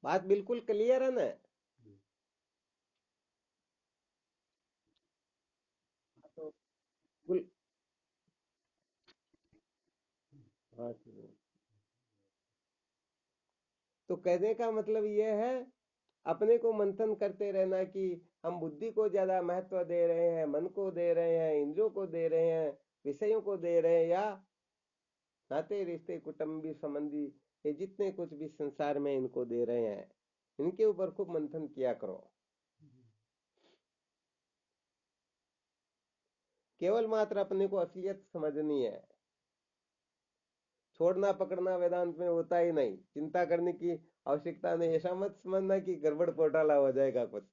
S1: बात बिल्कुल क्लियर है ना? तो बिल्कुल। हाँ शिवोहम। तो कहने का मतलब ये है, अपने को मंथन करते रहना कि हम बुद्धि को ज्यादा महत्व दे रहे हैं, मन को दे रहे हैं, इंद्रियों को दे रहे हैं, विषयों को दे रहे हैं, या नाते रिश्ते कुटुंबी संबंधी, ये जितने कुछ भी संसार में इनको दे रहे हैं, इनके ऊपर खूब मंथन किया करो। केवल मात्र अपने को असलियत समझनी है। छोड़ना पकड़ना वेदांत में होता ही नहीं, चिंता करने की आवश्यकता नहीं। ऐसा मत समझना कि गड़बड़ घोटाला हो जाएगा कुछ।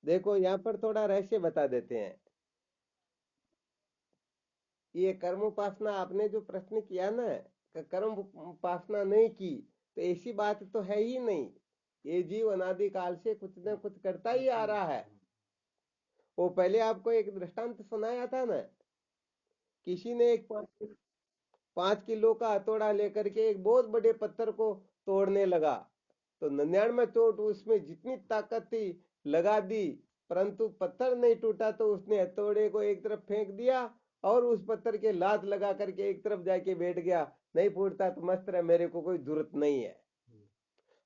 S1: देखो यहाँ पर थोड़ा रहस्य बता देते हैं। ये कर्म उपासना आपने जो प्रश्न किया ना, कर्म उपासना नहीं की, तो ऐसी बात तो है ही नहीं। ये जीव अनादि काल से कुछ न कुछ करता ही आ रहा है। वो पहले आपको एक दृष्टांत सुनाया था ना, किसी ने एक 5 किलो का हथौड़ा लेकर के एक बहुत बड़े पत्थर को तोड़ने लगा, तो 99 चोट उसमें जितनी ताकत थी लगा दी, परंतु पत्थर नहीं टूटा। तो उसने हथौड़े को एक तरफ फेंक दिया और उस पत्थर के लात लगा करके एक तरफ जाके बैठ गया। नहीं फूटता तो मस्त रहा, मेरे को कोई जरूरत नहीं है।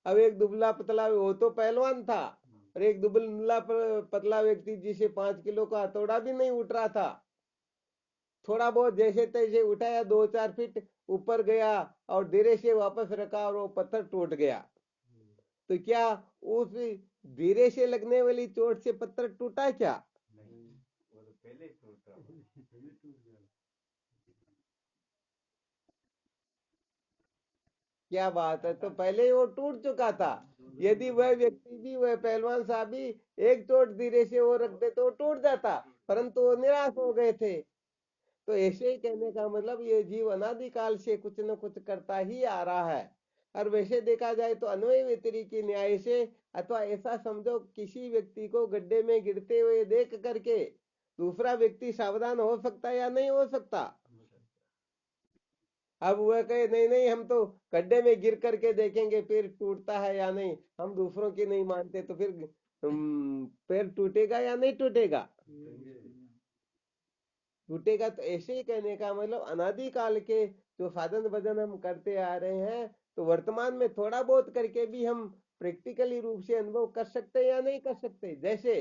S1: अब एक दुबला पतला, वो तो पहलवान था, और एक दुबला पतला व्यक्ति जिसे 5 किलो का हथौड़ा भी नहीं उठ रहा था, थोड़ा बहुत जैसे तैसे उठाया, 2-4 फीट ऊपर गया और धीरे से वापस रखा और वो पत्थर टूट गया। तो क्या उस धीरे से लगने वाली चोट से पत्थर टूटा क्या?
S2: नहीं, वो तो पहले ही टूट रहा था।
S1: क्या बात है, तो पहले ही वो टूट चुका था। यदि वह व्यक्ति भी, वह पहलवान साहब भी एक चोट धीरे से वो रख दे तो वो टूट जाता, परंतु वो निराश हो गए थे। तो ऐसे ही कहने का मतलब, ये जीव अनादिकाल से कुछ न कुछ करता ही आ रहा है। और वैसे देखा जाए तो अन्वय व्यतिरिकी न्याय से, अथवा ऐसा समझो, किसी व्यक्ति को गड्ढे में गिरते हुए देख करके दूसरा व्यक्ति सावधान हो सकता है या नहीं हो सकता? अब वह कहे नहीं नहीं, हम तो गड्ढे में गिर करके देखेंगे पैर टूटता है या नहीं, हम दूसरों की नहीं मानते, तो फिर पैर टूटेगा या नहीं टूटेगा? टूटेगा। तो ऐसे ही कहने का मतलब, अनादिकाल के जो साधन भजन हम करते आ रहे हैं, तो वर्तमान में थोड़ा बहुत करके भी हम प्रैक्टिकली रूप से अनुभव कर सकते हैं या नहीं कर सकते? जैसे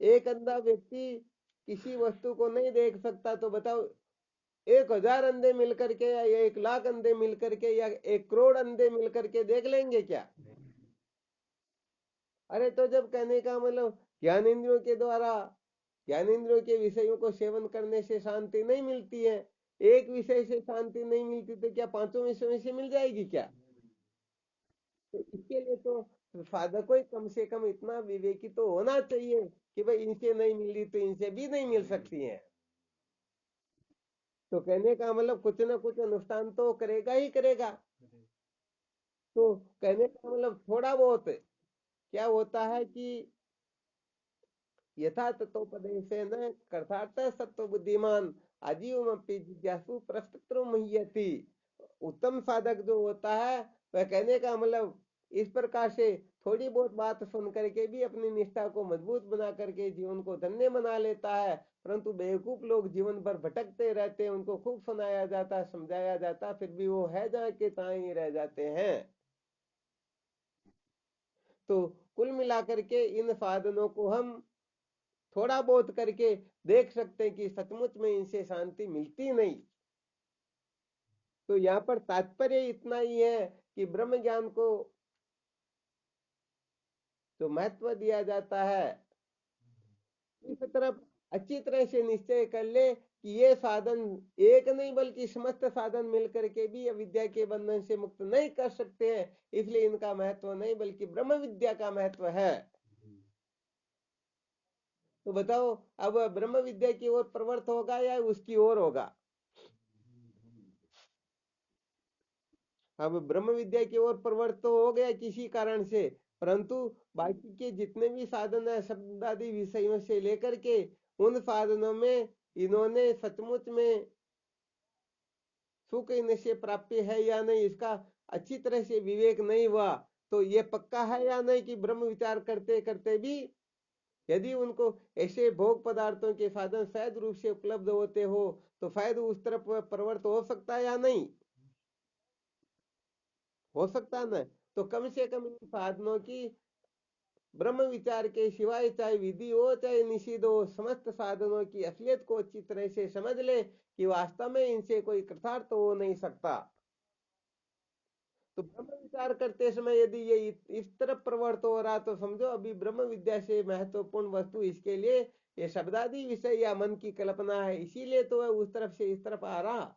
S1: एक अंधा व्यक्ति किसी वस्तु को नहीं देख सकता, तो बताओ 1,000 अंधे मिलकर के, या 1 लाख अंधे मिलकर के, या 1 करोड़ अंधे मिलकर के देख लेंगे क्या? अरे तो जब कहने का मतलब, ज्ञान इंद्रियों के द्वारा, ज्ञान इंद्रियों के विषयों को सेवन करने से शांति नहीं मिलती है, एक विषय से शांति नहीं मिलती, तो क्या पांचों विषयों से मिल जाएगी क्या? तो इसके लिए तो साधक को ही कम से कम इतना विवेकी तो होना चाहिए कि भाई इनसे नहीं मिली तो इनसे भी नहीं मिल सकती है। तो कहने का मतलब, कुछ ना कुछ अनुष्ठान तो करेगा ही करेगा। तो कहने का मतलब, थोड़ा बहुत क्या होता है कि यथा तत्वोपदेशेन कृतार्थ सत्व बुद्धिमान आजीवमपि जिज्ञासु प्रस्तुतो मुह्यति। उत्तम साधक जो होता है वह कहने का मतलब इस प्रकार से थोड़ी बहुत बात सुन करके भी अपनी निष्ठा को मजबूत बना करके जीवन को धन्य बना लेता है। परंतु बेवकूफ लोग जीवन भर भटकते रहते हैं, उनको खूब सुनाया जाता, समझाया जाता, फिर भी वो है जहाँ के तहाँ ही रह जाते हैं। तो कुल मिलाकर के इन साधनों को हम थोड़ा बहुत करके देख सकते हैं कि सचमुच में इनसे शांति मिलती नहीं। तो यहाँ पर तात्पर्य इतना ही है कि ब्रह्म ज्ञान को जो महत्व दिया जाता है, इस तरफ अच्छी तरह से निश्चय कर ले कि ये साधन एक नहीं बल्कि समस्त साधन मिलकर के भी अविद्या के बंधन से मुक्त नहीं कर सकते हैं, इसलिए इनका महत्व नहीं बल्कि ब्रह्म विद्या का महत्व है। तो बताओ, अब ब्रह्म विद्या की ओर प्रवृत्त होगा या उसकी ओर होगा? अब ब्रह्म विद्या की ओर प्रवृत्त तो हो गया किसी कारण से, परंतु बाकी के जितने भी साधन है शब्द आदि विषयों से लेकर के उन साधनों में इन्होंने सचमुच में सुख इनसे प्राप्ति है या नहीं, इसका अच्छी तरह से विवेक नहीं हुआ। तो ये पक्का है या नहीं कि ब्रह्म विचार करते करते भी यदि उनको ऐसे भोग पदार्थों के साधन सहज रूप से उपलब्ध होते हो तो शायद उस तरफ प्रवृत्त हो सकता है या नहीं हो सकता ना? तो कम से कम इन साधनों की ब्रह्म विचार के सिवाय चाहे विधि हो चाहे निषिद्ध हो, समस्त साधनों की असलियत को अच्छी तरह से समझ ले कि वास्तव में इनसे कोई कृतार्थ हो नहीं सकता। तो ब्रह्म विचार करते समय यदि ये इस तरफ प्रवृत्त हो रहा तो समझो अभी ब्रह्म विद्या से महत्वपूर्ण वस्तु इसके लिए ये शब्दादि विषय या मन की कल्पना है, इसीलिए तो है उस तरफ से इस तरफ आ रहा।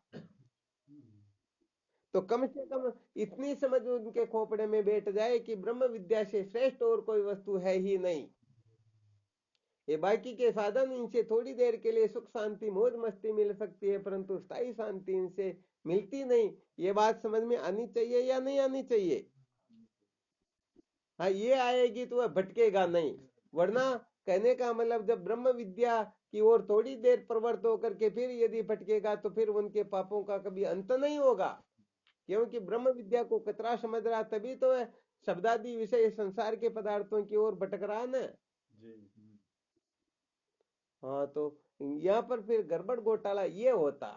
S1: तो कम से कम इतनी समझ उनके खोपड़े में बैठ जाए कि ब्रह्म विद्या से श्रेष्ठ और कोई वस्तु है ही नहीं। ये बाकी के साधन इनसे थोड़ी देर के लिए सुख शांति मौज मस्ती मिल सकती है, परंतु स्थायी शांति इनसे मिलती नहीं। ये बात समझ में आनी चाहिए या नहीं आनी चाहिए? हाँ, ये आएगी तो वह भटकेगा नहीं। वरना कहने का मतलब जब ब्रह्म विद्या की ओर थोड़ी देर प्रवृत्त होकर के फिर यदि भटकेगा तो फिर उनके पापों का कभी अंत नहीं होगा, क्योंकि ब्रह्म विद्या को कतरा समझ रहा तभी तो है शब्दादि विषय संसार के पदार्थों की ओर भटक रहा ना। हाँ, तो यहाँ पर फिर गड़बड़ घोटाला ये होता।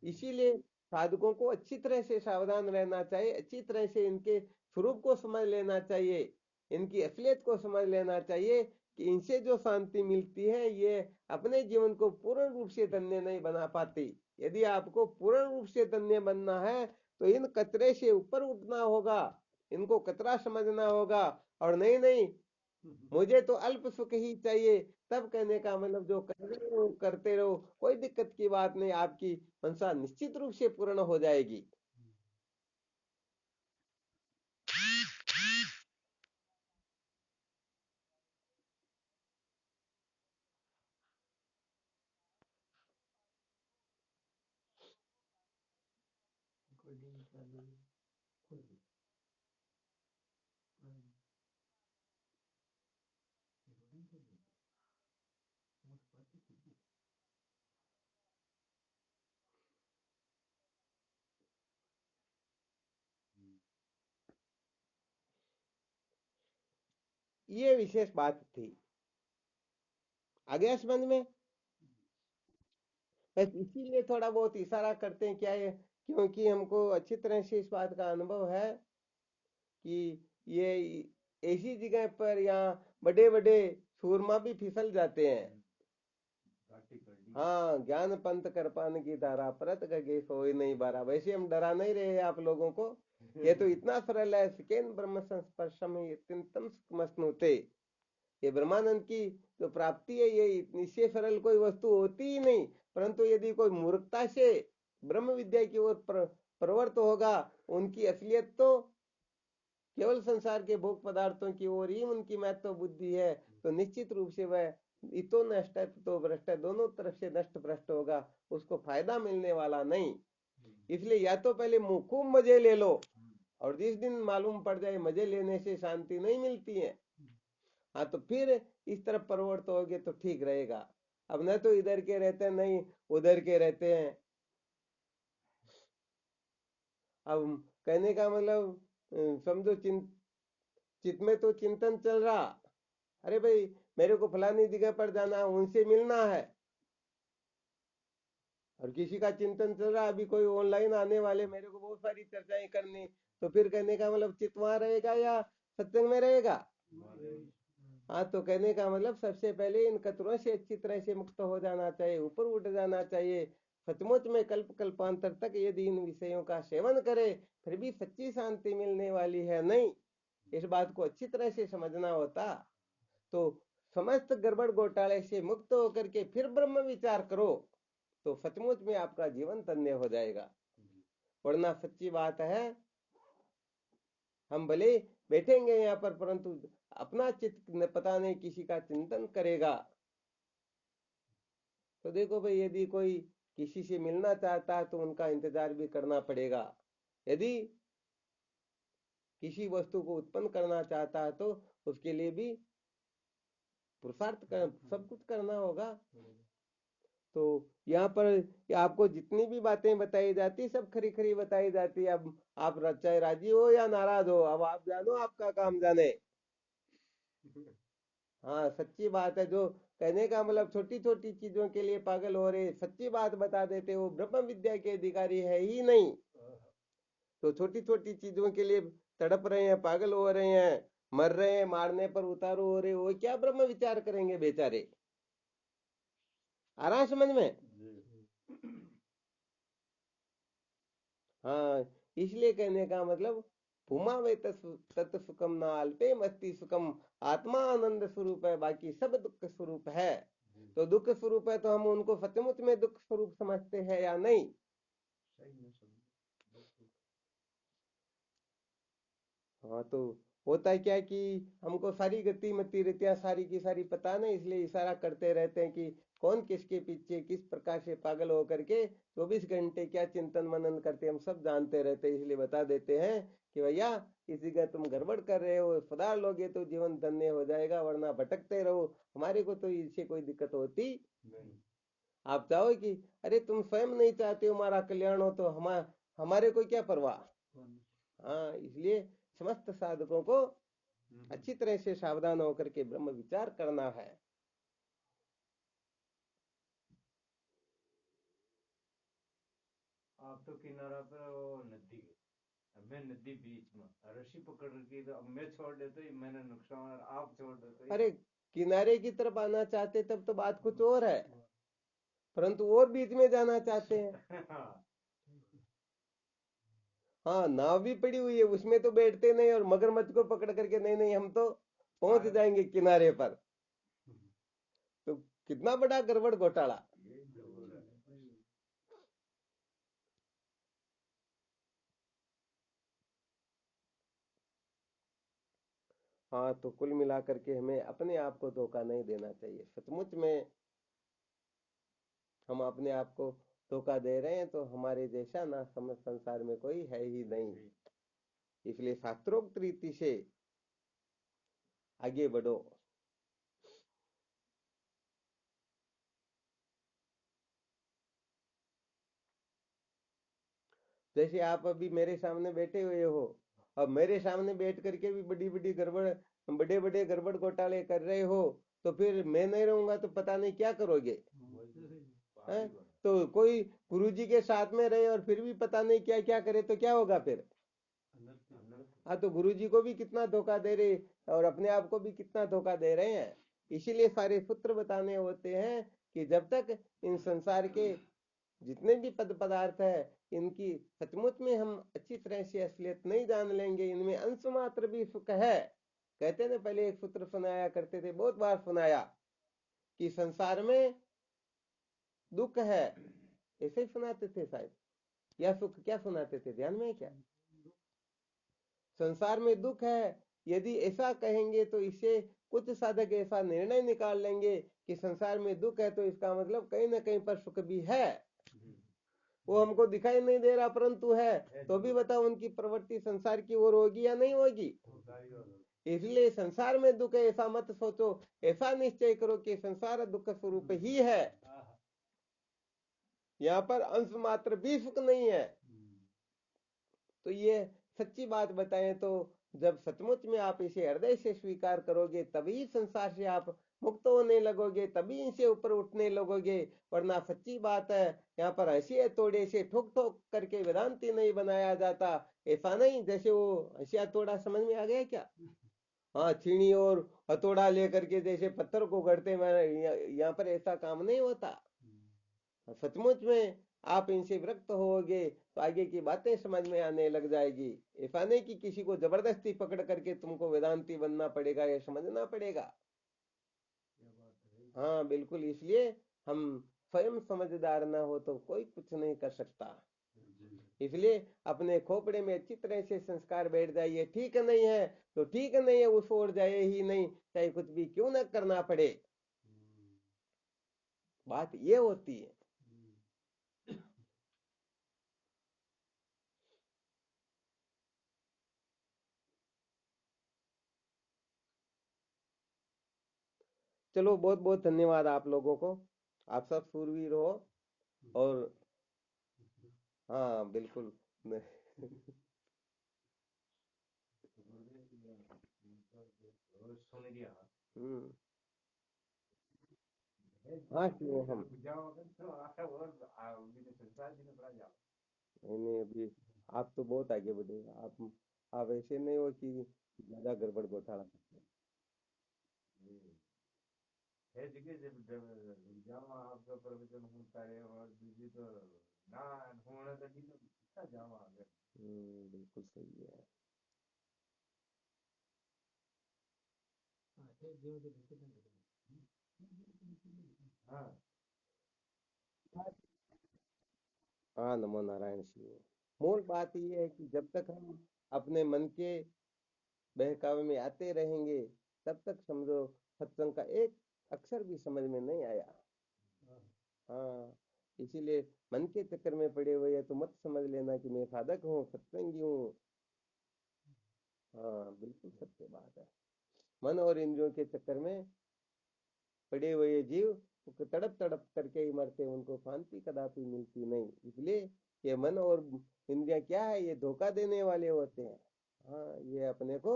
S1: इसीलिए साधकों को अच्छी तरह से सावधान रहना चाहिए, अच्छी तरह से इनके स्वरूप को समझ लेना चाहिए, इनकी असलियत को समझ लेना चाहिए कि इनसे जो शांति मिलती है ये अपने जीवन को पूर्ण रूप से धन्य नहीं बना पाती। यदि आपको पूर्ण रूप से धन्य बनना है तो इन कचरे से ऊपर उठना होगा, इनको कचरा समझना होगा। और नहीं नहीं, मुझे तो अल्प सुख ही चाहिए, तब कहने का मतलब जो कर रहे हो करते रहो, कोई दिक्कत की बात नहीं, आपकी मंशा निश्चित रूप से पूर्ण हो जाएगी। ये विशेष बात थी, आ गया समझ में? बस इसीलिए थोड़ा बहुत इशारा करते हैं, क्या है, क्योंकि हमको अच्छी तरह से इस बात का अनुभव है कि ये ऐसी जगह पर यहाँ बड़े बड़े सूरमा भी फिसल जाते हैं। हाँ, ज्ञान पंथ कर पान की धारा परत गगे सोई नहीं बारा। वैसे हम डरा नहीं रहे आप लोगों को, ये तो इतना सरल है, सिकेन ब्रह्म संस्पर्शम अत्यंतम मस्नुते। ये ब्रह्मानंद की जो प्राप्ति है ये इससे सरल कोई वस्तु होती ही नहीं। परंतु यदि कोई मूर्खता से ब्रह्म विद्या की ओर प्रवृत्त होगा, उनकी असलियत तो केवल संसार के भोग पदार्थों की ओर ही उनकी महत्व बुद्धि है, तो निश्चित रूप से वह इतो नष्ट है तो भ्रष्ट है, दोनों तरफ से नष्ट भ्रष्ट होगा, उसको फायदा मिलने वाला नहीं। इसलिए या तो पहले खूब मजे ले लो, और जिस दिन मालूम पड़ जाए मजे लेने से शांति नहीं मिलती है, हाँ, तो फिर इस तरफ प्रवृत्त होगे तो ठीक रहेगा। अब न तो इधर के रहते हैं नहीं उधर के रहते हैं। अब कहने का मतलब समझो चित्त में तो चिंतन चल रहा, अरे भाई मेरे को फलानी जगह पर जाना, उनसे मिलना है, और किसी का चिंतन चल रहा, अभी कोई ऑनलाइन आने वाले, मेरे को बहुत सारी चर्चाएं करनी, तो फिर कहने का मतलब चित्त वहां रहेगा या सत्संग में रहेगा? हाँ, तो कहने का मतलब सबसे पहले इन कतरों से अच्छी तरह से मुक्त हो जाना चाहिए, ऊपर उठ जाना चाहिए। सचमुच में कल्प कल्पांतर तक यदि इन विषयों का सेवन करे फिर भी सच्ची शांति मिलने वाली है नहीं, इस बात को अच्छी तरह से समझना होता। तो समस्त गड़बड़ घोटाले से मुक्त होकर के फिर ब्रह्म विचार करो, तो सचमुच में आपका जीवन धन्य हो जाएगा। वरना सच्ची बात है, हम भले बैठेंगे यहाँ पर, परंतु अपना चित्त पता नहीं किसी का चिंतन करेगा। तो देखो भाई, यदि कोई किसी से मिलना चाहता है तो उनका इंतजार भी करना पड़ेगा, यदि किसी वस्तु को उत्पन्न करना चाहता है तो उसके लिए भी पुरुषार्थ कर, सब कुछ करना होगा। तो यहाँ पर आपको जितनी भी बातें बताई जाती सब खरी खरी बताई जाती है। अब आप चाहे राजी हो या नाराज हो, अब आप जानो, आपका काम जाने। हाँ, सच्ची बात है। जो कहने का मतलब छोटी छोटी चीजों के लिए पागल हो रहे, सच्ची बात बता देते, वो ब्रह्म विद्या के अधिकारी है ही नहीं। तो छोटी छोटी चीजों के लिए तड़प रहे हैं, पागल हो रहे हैं, मर रहे हैं, मारने पर उतारू हो रहे, वो क्या ब्रह्म विचार करेंगे बेचारे? आ रहा है समझ में? हाँ, इसलिए कहने का मतलब भूमा वे तत् सुखम न अल्पे मस्ती सुखम, आत्मा आनंद स्वरूप है, बाकी सब दुख स्वरूप है। तो दुख स्वरूप है तो हम उनको सचमुच में दुख स्वरूप समझते हैं या नहीं? हाँ, तो होता है क्या कि हमको सारी गति मति रीतियां सारी की सारी पता नहीं, इसलिए इशारा करते रहते हैं कि कौन किसके पीछे किस प्रकार से पागल होकर के 24 घंटे क्या चिंतन मनन करते, हम सब जानते रहते हैं। इसलिए बता देते हैं कि भैया इस जगह तुम गड़बड़ कर रहे हो, सुधार लोगे तो जीवन धन्य हो जाएगा, वरना भटकते रहो। हमारे को तो इससे कोई दिक्कत होती नहीं। आप चाहो कि अरे तुम स्वयं नहीं चाहते हो हमारा कल्याण हो, तो हमारे को क्या परवाह। हाँ, इसलिए समस्त साधकों को अच्छी तरह से सावधान होकर के ब्रह्म विचार करना है।
S2: आप तो किनारा पे वो नदी है, मैं नदी बीच में रस्सी पकड़ रखी, तो अब मैं छोड़ देता ही मैंने नुकसान, और आप छोड़ देते
S1: अरे किनारे की तरफ आना चाहते तब तो बात कुछ और है, परंतु और बीच में जाना चाहते हैं। हाँ, नाव भी पड़ी हुई है, उसमें तो बैठते नहीं, और मगरमच्छ को पकड़ करके नहीं नहीं हम तो पहुंच जाएंगे किनारे पर। तो कितना बड़ा गड़बड़ घोटाला। हाँ, तो कुल मिलाकर के हमें अपने आप को धोखा नहीं देना चाहिए। सचमुच में हम अपने आप को धोखा दे रहे हैं तो हमारे जैसा ना समझ संसार में कोई है ही नहीं। इसलिए शास्त्रोक्त रीति से आगे बढ़ो। जैसे आप अभी मेरे सामने बैठे हुए हो, अब मेरे सामने बैठ करके भी बड़ी बड़ी गड़बड़, बड़े बड़े गड़बड़ घोटाले कर रहे हो, तो फिर मैं नहीं रहूंगा तो पता नहीं क्या करोगे। हैं? तो कोई गुरुजी के साथ में रहे और फिर भी पता नहीं क्या क्या करे तो क्या होगा फिर? हाँ, तो गुरुजी को भी कितना धोखा दे रहे और अपने आप को भी कितना धोखा दे रहे हैं। इसीलिए सारे सूत्र बताने होते हैं कि जब तक इन संसार के जितने भी पद पदार्थ है, इनकी सचमुच में हम अच्छी तरह से असलियत नहीं जान लेंगे, इनमें अंश मात्र भी सुख है। कहते ना, पहले एक सूत्र सुनाया करते थे, बहुत बार सुनाया, कि संसार में दुख है, ऐसे ही सुनाते थे शायद, या सुख, क्या सुनाते थे, ध्यान में है क्या? संसार में दुख है, यदि ऐसा कहेंगे तो इससे कुछ साधक ऐसा निर्णय निकाल लेंगे कि संसार में दुख है तो इसका मतलब कहीं ना कहीं पर सुख भी है। वो हमको दिखाई नहीं दे रहा परंतु है, तो भी बताओ उनकी प्रवृत्ति संसार की ओर होगी या नहीं होगी? इसलिए संसार में दुख है ऐसा मत सोचो, ऐसा निश्चय करो कि संसार दुख स्वरूप ही है, यहाँ पर अंश मात्र भी सुख नहीं है। तो ये सच्ची बात बताएं तो जब सचमुच में आप इसे हृदय से स्वीकार करोगे तभी संसार से आप मुक्त होने लगोगे, तभी इनसे ऊपर उठने लगोगे। वरना सच्ची बात है, यहाँ पर हंसिया तोड़े से ठोक ठोक करके वेदांती नहीं बनाया जाता। ऐसा नहीं जैसे वो हंसिया तोड़ा समझ में आ गया क्या? हाँ, छीनी और हथौड़ा लेकर के जैसे पत्थर को गढ़ते हैं, यहाँ पर ऐसा काम नहीं होता। सचमुच में आप इनसे विरक्त होगे तो आगे की बातें समझ में आने लग जाएगी। ऐसा नहीं कि किसी को जबरदस्ती पकड़ करके तुमको वेदांती बनना पड़ेगा या समझना पड़ेगा। हाँ बिल्कुल, इसलिए हम स्वयं समझदार ना हो तो कोई कुछ नहीं कर सकता। इसलिए अपने खोपड़े में अच्छी तरह से संस्कार बैठ जाइए। ठीक नहीं है तो ठीक नहीं है, उस ओर जाए ही नहीं, चाहे कुछ भी क्यों ना करना पड़े। बात ये होती है। चलो, बहुत बहुत धन्यवाद आप लोगों को। आप सब सूरवीर हो। और हाँ बिल्कुल।
S2: सुन लिया।
S1: हम्म। हाँ क्यों हम नहीं नहीं, अभी आप तो बहुत आगे बढ़े। आप ऐसे नहीं हो कि ज्यादा गड़बड़ घोटाला करते
S2: है जगह जब जब जावा आपका प्रवचन होता है और दूसरी तो ना होने तो नहीं तो कितना जावा आगे।
S1: बिल्कुल सही है।
S2: हाँ
S1: हाँ, नमो नारायण शिव। मूल बात ये है कि जब तक हम अपने मन के बहकावे में आते रहेंगे तब तक समझो सत्संग का एक अक्षर भी समझ में नहीं आया। हाँ, इसीलिए मन के चक्कर में पड़े हुए हैं तो मत समझ लेना कि मैं साधक हूँ, सत्संगी हूँ। हाँ बिल्कुल सत्य बात है। मन और इंद्रियों के चक्कर में पड़े हुए जीव वो तड़प तड़प करके ही मरते, उनको शांति कदापि मिलती नहीं। इसलिए ये मन और इंद्रियां क्या है, ये धोखा देने वाले होते हैं। हाँ, ये अपने को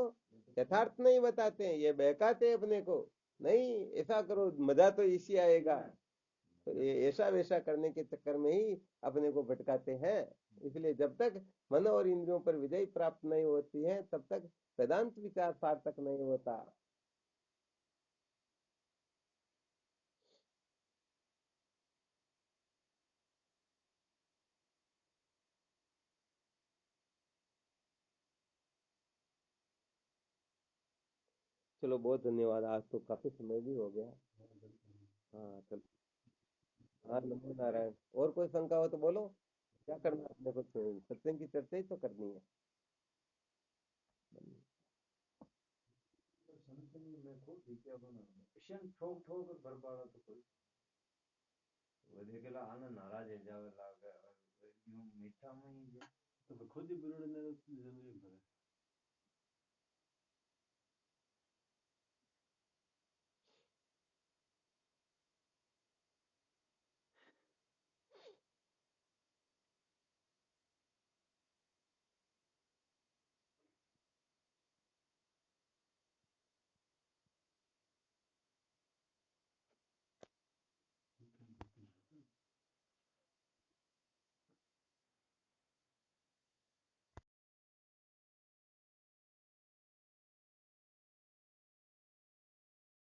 S1: यथार्थ नहीं बताते हैं, ये बहकाते हैं अपने को। नहीं, ऐसा करो मजा तो इसी आएगा। तो ये ऐसा वैसा करने के चक्कर में ही अपने को भटकाते हैं। इसलिए जब तक मन और इंद्रियों पर विजय प्राप्त नहीं होती है तब तक वेदांत विचार सार्थक नहीं होता। चलो, बहुत धन्यवाद। आज तो काफी समय भी हो गया। हाँ चलो। हाँ, नमो नारायण। और कोई शंका हो तो बोलो। क्या करना है अपने को, तो सत्संग की चर्चा ही तो करनी है।
S2: समझने में खूब ठीक है बना शन ठोक ठोक कर पाड़ा तो कोई वो देखेला आना नाराज है जावे लागे यूं मीठा में ही है तो खुद ही बिगड़ने जरूरी है।